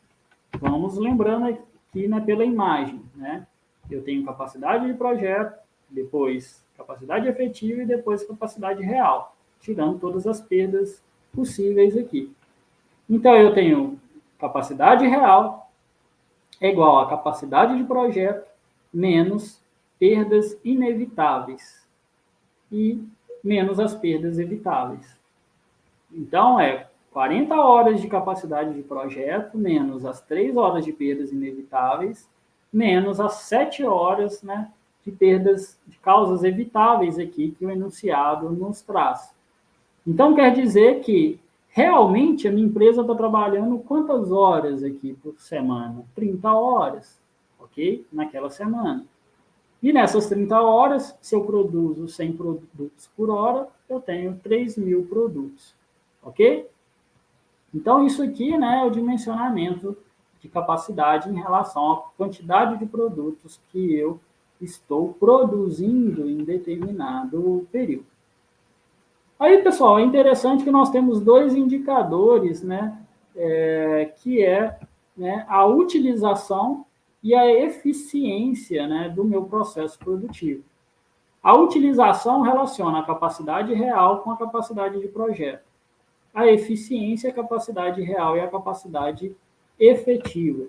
Vamos lembrando aqui, né, pela imagem, né? Eu tenho capacidade de projeto, depois capacidade efetiva e depois capacidade real, tirando todas as perdas possíveis aqui. Então, eu tenho capacidade real é igual a capacidade de projeto menos perdas inevitáveis e menos as perdas evitáveis. Então, é 40 horas de capacidade de projeto, menos as 3 horas de perdas inevitáveis, menos as 7 horas, né, de perdas, de causas evitáveis aqui que o enunciado nos traz. Então, quer dizer que realmente a minha empresa está trabalhando quantas horas aqui por semana? 30 horas, ok? Naquela semana. E nessas 30 horas, se eu produzo 100 produtos por hora, eu tenho 3.000 produtos, ok? Então, isso aqui, né, é o dimensionamento de capacidade em relação à quantidade de produtos que eu estou produzindo em determinado período. Aí, pessoal, é interessante que nós temos dois indicadores, né, que é, né, a utilização e a eficiência, né, do meu processo produtivo. A utilização relaciona a capacidade real com a capacidade de projeto. A eficiência, a capacidade real e a capacidade efetiva,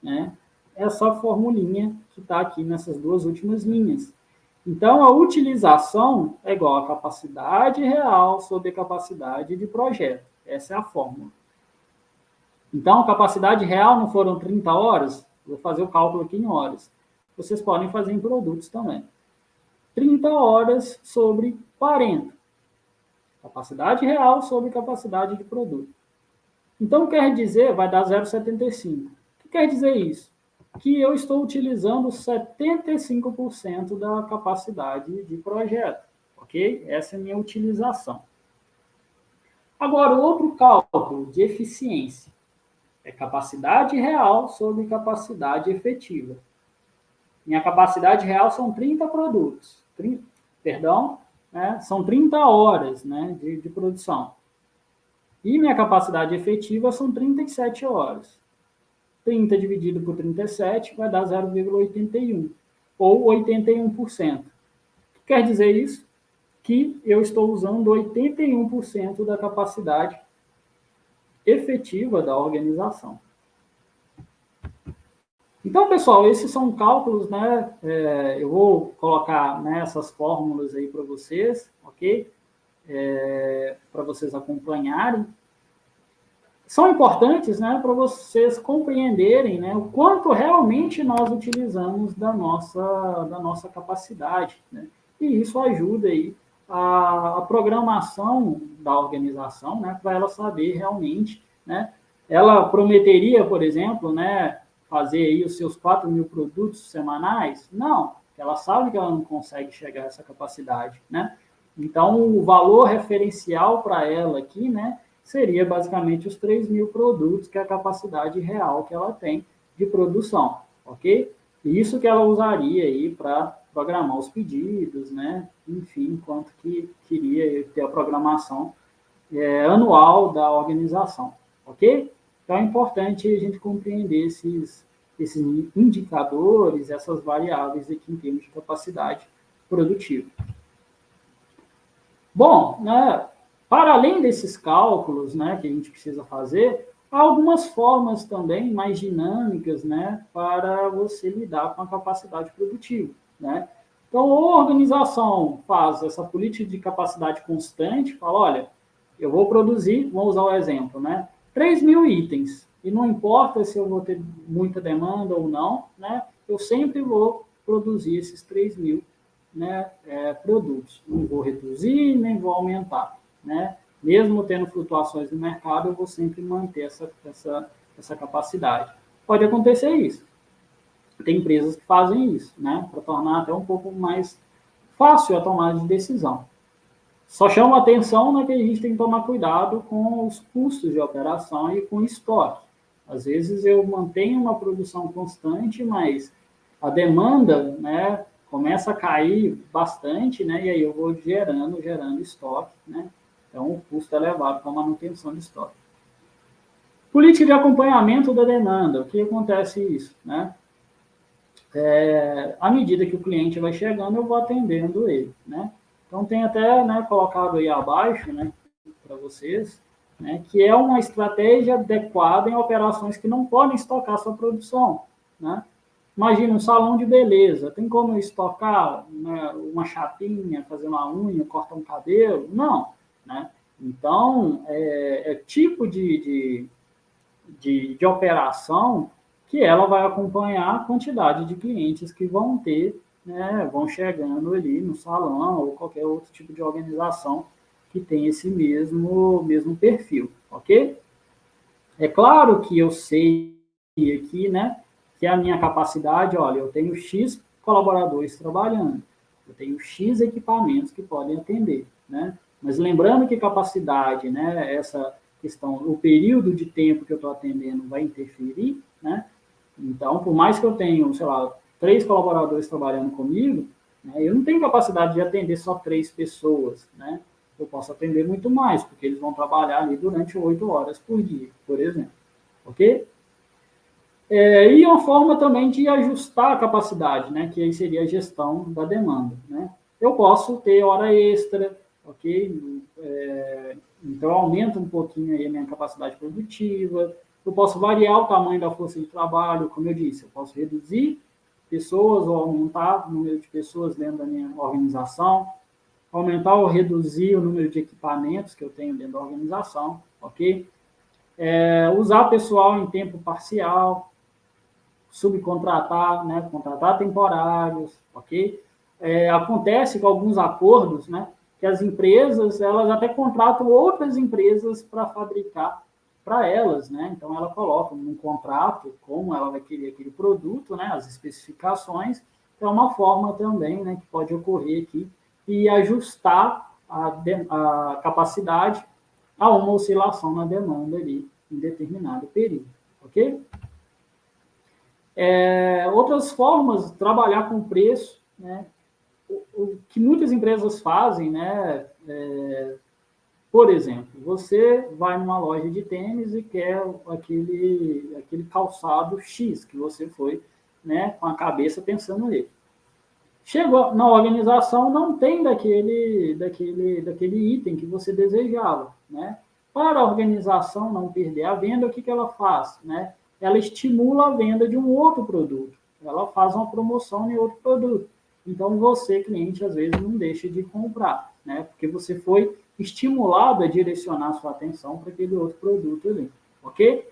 né? Essa formulinha que está aqui nessas duas últimas linhas. Então, a utilização é igual a capacidade real sobre a capacidade de projeto. Essa é a fórmula. Então, a capacidade real não foram 30 horas? Vou fazer o cálculo aqui em horas. Vocês podem fazer em produtos também. 30 horas sobre 40. Capacidade real sobre capacidade de produto. Então, quer dizer, vai dar 0,75. O que quer dizer isso? Que eu estou utilizando 75% da capacidade de projeto, ok? Essa é a minha utilização. Agora, o outro cálculo de eficiência é capacidade real sobre capacidade efetiva. Minha capacidade real são 30 produtos, são 30 horas, né, de produção. E minha capacidade efetiva são 37 horas. 30 dividido por 37 vai dar 0,81, ou 81%. O que quer dizer isso? Que eu estou usando 81% da capacidade efetiva da organização. Então, pessoal, esses são cálculos, né? Eu vou colocar, né, essas fórmulas aí para vocês, ok? Para vocês acompanharem. São importantes, né, para vocês compreenderem, né, o quanto realmente nós utilizamos da nossa capacidade, né? E isso ajuda aí a programação da organização, né, para ela saber realmente, né? Ela prometeria, por exemplo, né, fazer aí os seus 4.000 produtos semanais? Não, ela sabe que ela não consegue chegar a essa capacidade, né? Então, o valor referencial para ela aqui, né, seria basicamente os 3.000 produtos, que é a capacidade real que ela tem de produção, ok? Isso que ela usaria aí para programar os pedidos, né? Enfim, quanto que queria ter a programação anual da organização, ok? Então, é importante a gente compreender esses indicadores, essas variáveis aqui em termos de capacidade produtiva. Bom, né, para além desses cálculos, né, que a gente precisa fazer, há algumas formas também mais dinâmicas, né, para você lidar com a capacidade produtiva, né? Então, a organização faz essa política de capacidade constante, fala, olha, eu vou produzir, vamos usar o exemplo, né? 3.000 itens. E não importa se eu vou ter muita demanda ou não, né? Eu sempre vou produzir esses 3.000, né, produtos. Não vou reduzir, nem vou aumentar, né? Mesmo tendo flutuações no mercado, eu vou sempre manter essa capacidade. Pode acontecer isso. Tem empresas que fazem isso, né? Para tornar até um pouco mais fácil a tomada de decisão. Só chama atenção, né, que a gente tem que tomar cuidado com os custos de operação e com o estoque. Às vezes eu mantenho uma produção constante, mas a demanda, né, começa a cair bastante, né, e aí eu vou gerando estoque, né? Então o custo é elevado com a manutenção de estoque. Política de acompanhamento da demanda. O que acontece isso, né? À medida que o cliente vai chegando, eu vou atendendo ele, né? Então, tem até, né, colocado aí abaixo, né, para vocês, né, que é uma estratégia adequada em operações que não podem estocar sua produção, né? Imagina um salão de beleza, tem como estocar, né, uma chapinha, fazer uma unha, cortar um cabelo? Não, né? Então, é tipo de operação que ela vai acompanhar a quantidade de clientes que vão ter, né, vão chegando ali no salão ou qualquer outro tipo de organização que tem esse mesmo perfil, ok? É claro que eu sei aqui, né, que a minha capacidade, olha, eu tenho X colaboradores trabalhando, eu tenho X equipamentos que podem atender, né? Mas lembrando que capacidade, né, essa questão, o período de tempo que eu estou atendendo vai interferir, né? Então, por mais que eu tenha, sei lá, 3 colaboradores trabalhando comigo, né, eu não tenho capacidade de atender só 3 pessoas, né? Eu posso atender muito mais, porque eles vão trabalhar ali durante 8 horas por dia, por exemplo. Ok? E uma forma também de ajustar a capacidade, né? Que aí seria a gestão da demanda, né? Eu posso ter hora extra, ok? Então, eu aumento um pouquinho aí a minha capacidade produtiva. Eu posso variar o tamanho da força de trabalho, como eu disse, eu posso reduzir pessoas ou aumentar o número de pessoas dentro da minha organização, aumentar ou reduzir o número de equipamentos que eu tenho dentro da organização, ok? Usar pessoal em tempo parcial, subcontratar, né? Contratar temporários, ok? Acontece com alguns acordos, né? Que as empresas, elas até contratam outras empresas para fabricar para elas, né? Então, ela coloca num contrato como ela vai querer aquele produto, né? As especificações. Então, é uma forma também, né? Que pode ocorrer aqui e ajustar a capacidade a uma oscilação na demanda ali em determinado período, ok? Outras formas de trabalhar com preço, né? O que muitas empresas fazem, né? Por exemplo, você vai numa loja de tênis e quer aquele calçado X que você foi, né, com a cabeça pensando nele. Chegou na organização, não tem daquele item que você desejava, né? Para a organização não perder a venda, o que ela faz, né? Ela estimula a venda de um outro produto. Ela faz uma promoção em outro produto. Então, você, cliente, às vezes não deixa de comprar, né? Porque você foi estimulado a direcionar sua atenção para aquele outro produto ali, ok?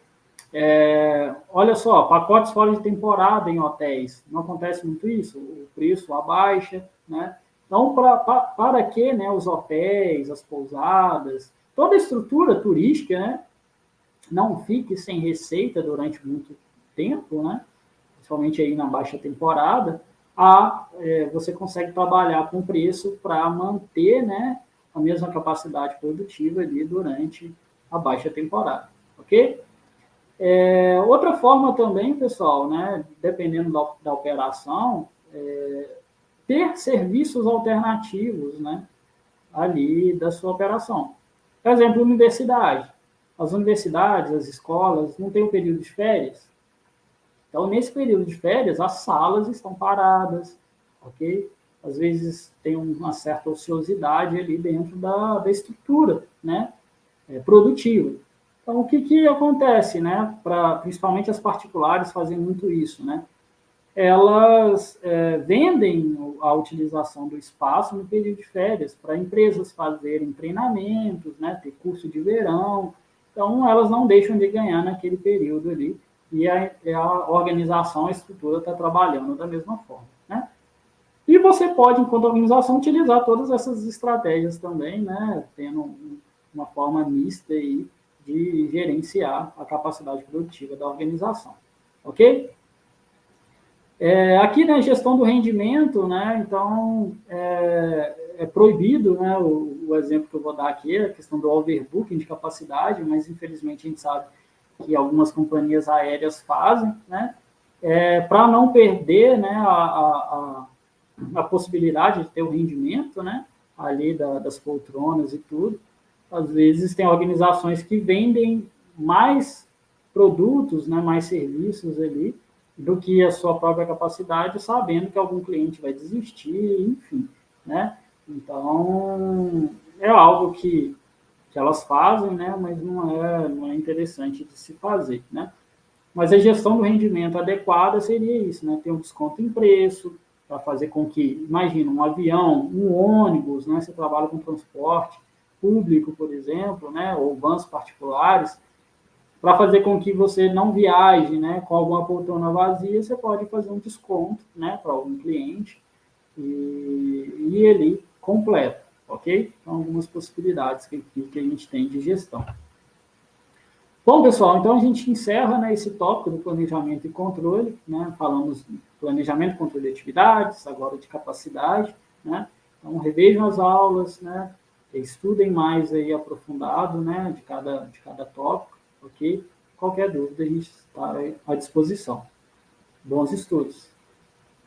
Olha só, pacotes fora de temporada em hotéis. Não acontece muito isso? O preço abaixa, né? Então, para que, né, os hotéis, as pousadas, toda a estrutura turística, né, não fique sem receita durante muito tempo, né? Principalmente aí na baixa temporada, você consegue trabalhar com preço para manter, né, a mesma capacidade produtiva ali durante a baixa temporada, ok? Outra forma também, pessoal, né, dependendo da operação, ter serviços alternativos, né, ali da sua operação. Por exemplo, universidade. As universidades, as escolas, não têm o período de férias. Então, nesse período de férias, as salas estão paradas, ok? Às vezes tem uma certa ociosidade ali dentro da estrutura, né, produtiva. Então, o que acontece, né? Principalmente as particulares fazem muito isso, né? Elas vendem a utilização do espaço no período de férias para empresas fazerem treinamentos, né? Ter curso de verão. então elas não deixam de ganhar naquele período ali, e a organização, a estrutura está trabalhando da mesma forma, né? E você pode, enquanto organização, utilizar todas essas estratégias também, né, tendo uma forma mista aí de gerenciar a capacidade produtiva da organização, ok? Aqui na gestão do rendimento, né, então, é proibido, né, o exemplo que eu vou dar aqui é a questão do overbooking de capacidade, mas infelizmente a gente sabe que algumas companhias aéreas fazem, né, para não perder, né, a possibilidade de ter o rendimento, né, ali das poltronas e tudo. Às vezes tem organizações que vendem mais produtos, né, mais serviços ali, do que a sua própria capacidade, sabendo que algum cliente vai desistir, enfim, né? Então, é algo que elas fazem, né, mas não é interessante de se fazer, né? Mas a gestão do rendimento adequada seria isso, né? Ter um desconto em preço, para fazer com que, imagina, um avião, um ônibus, né? Você trabalha com transporte público, por exemplo, né? Ou vans particulares, para fazer com que você não viaje, né? Com alguma poltrona vazia, você pode fazer um desconto, né? Para algum cliente e ele completo, ok? Então, algumas possibilidades que a gente tem de gestão. Bom, pessoal, então a gente encerra, né, esse tópico do planejamento e controle, né, falamos de planejamento e controle de atividades, agora de capacidade, né, então revejam as aulas, né, estudem mais aí aprofundado, né, de cada tópico, ok? Qualquer dúvida a gente está à disposição. Bons estudos!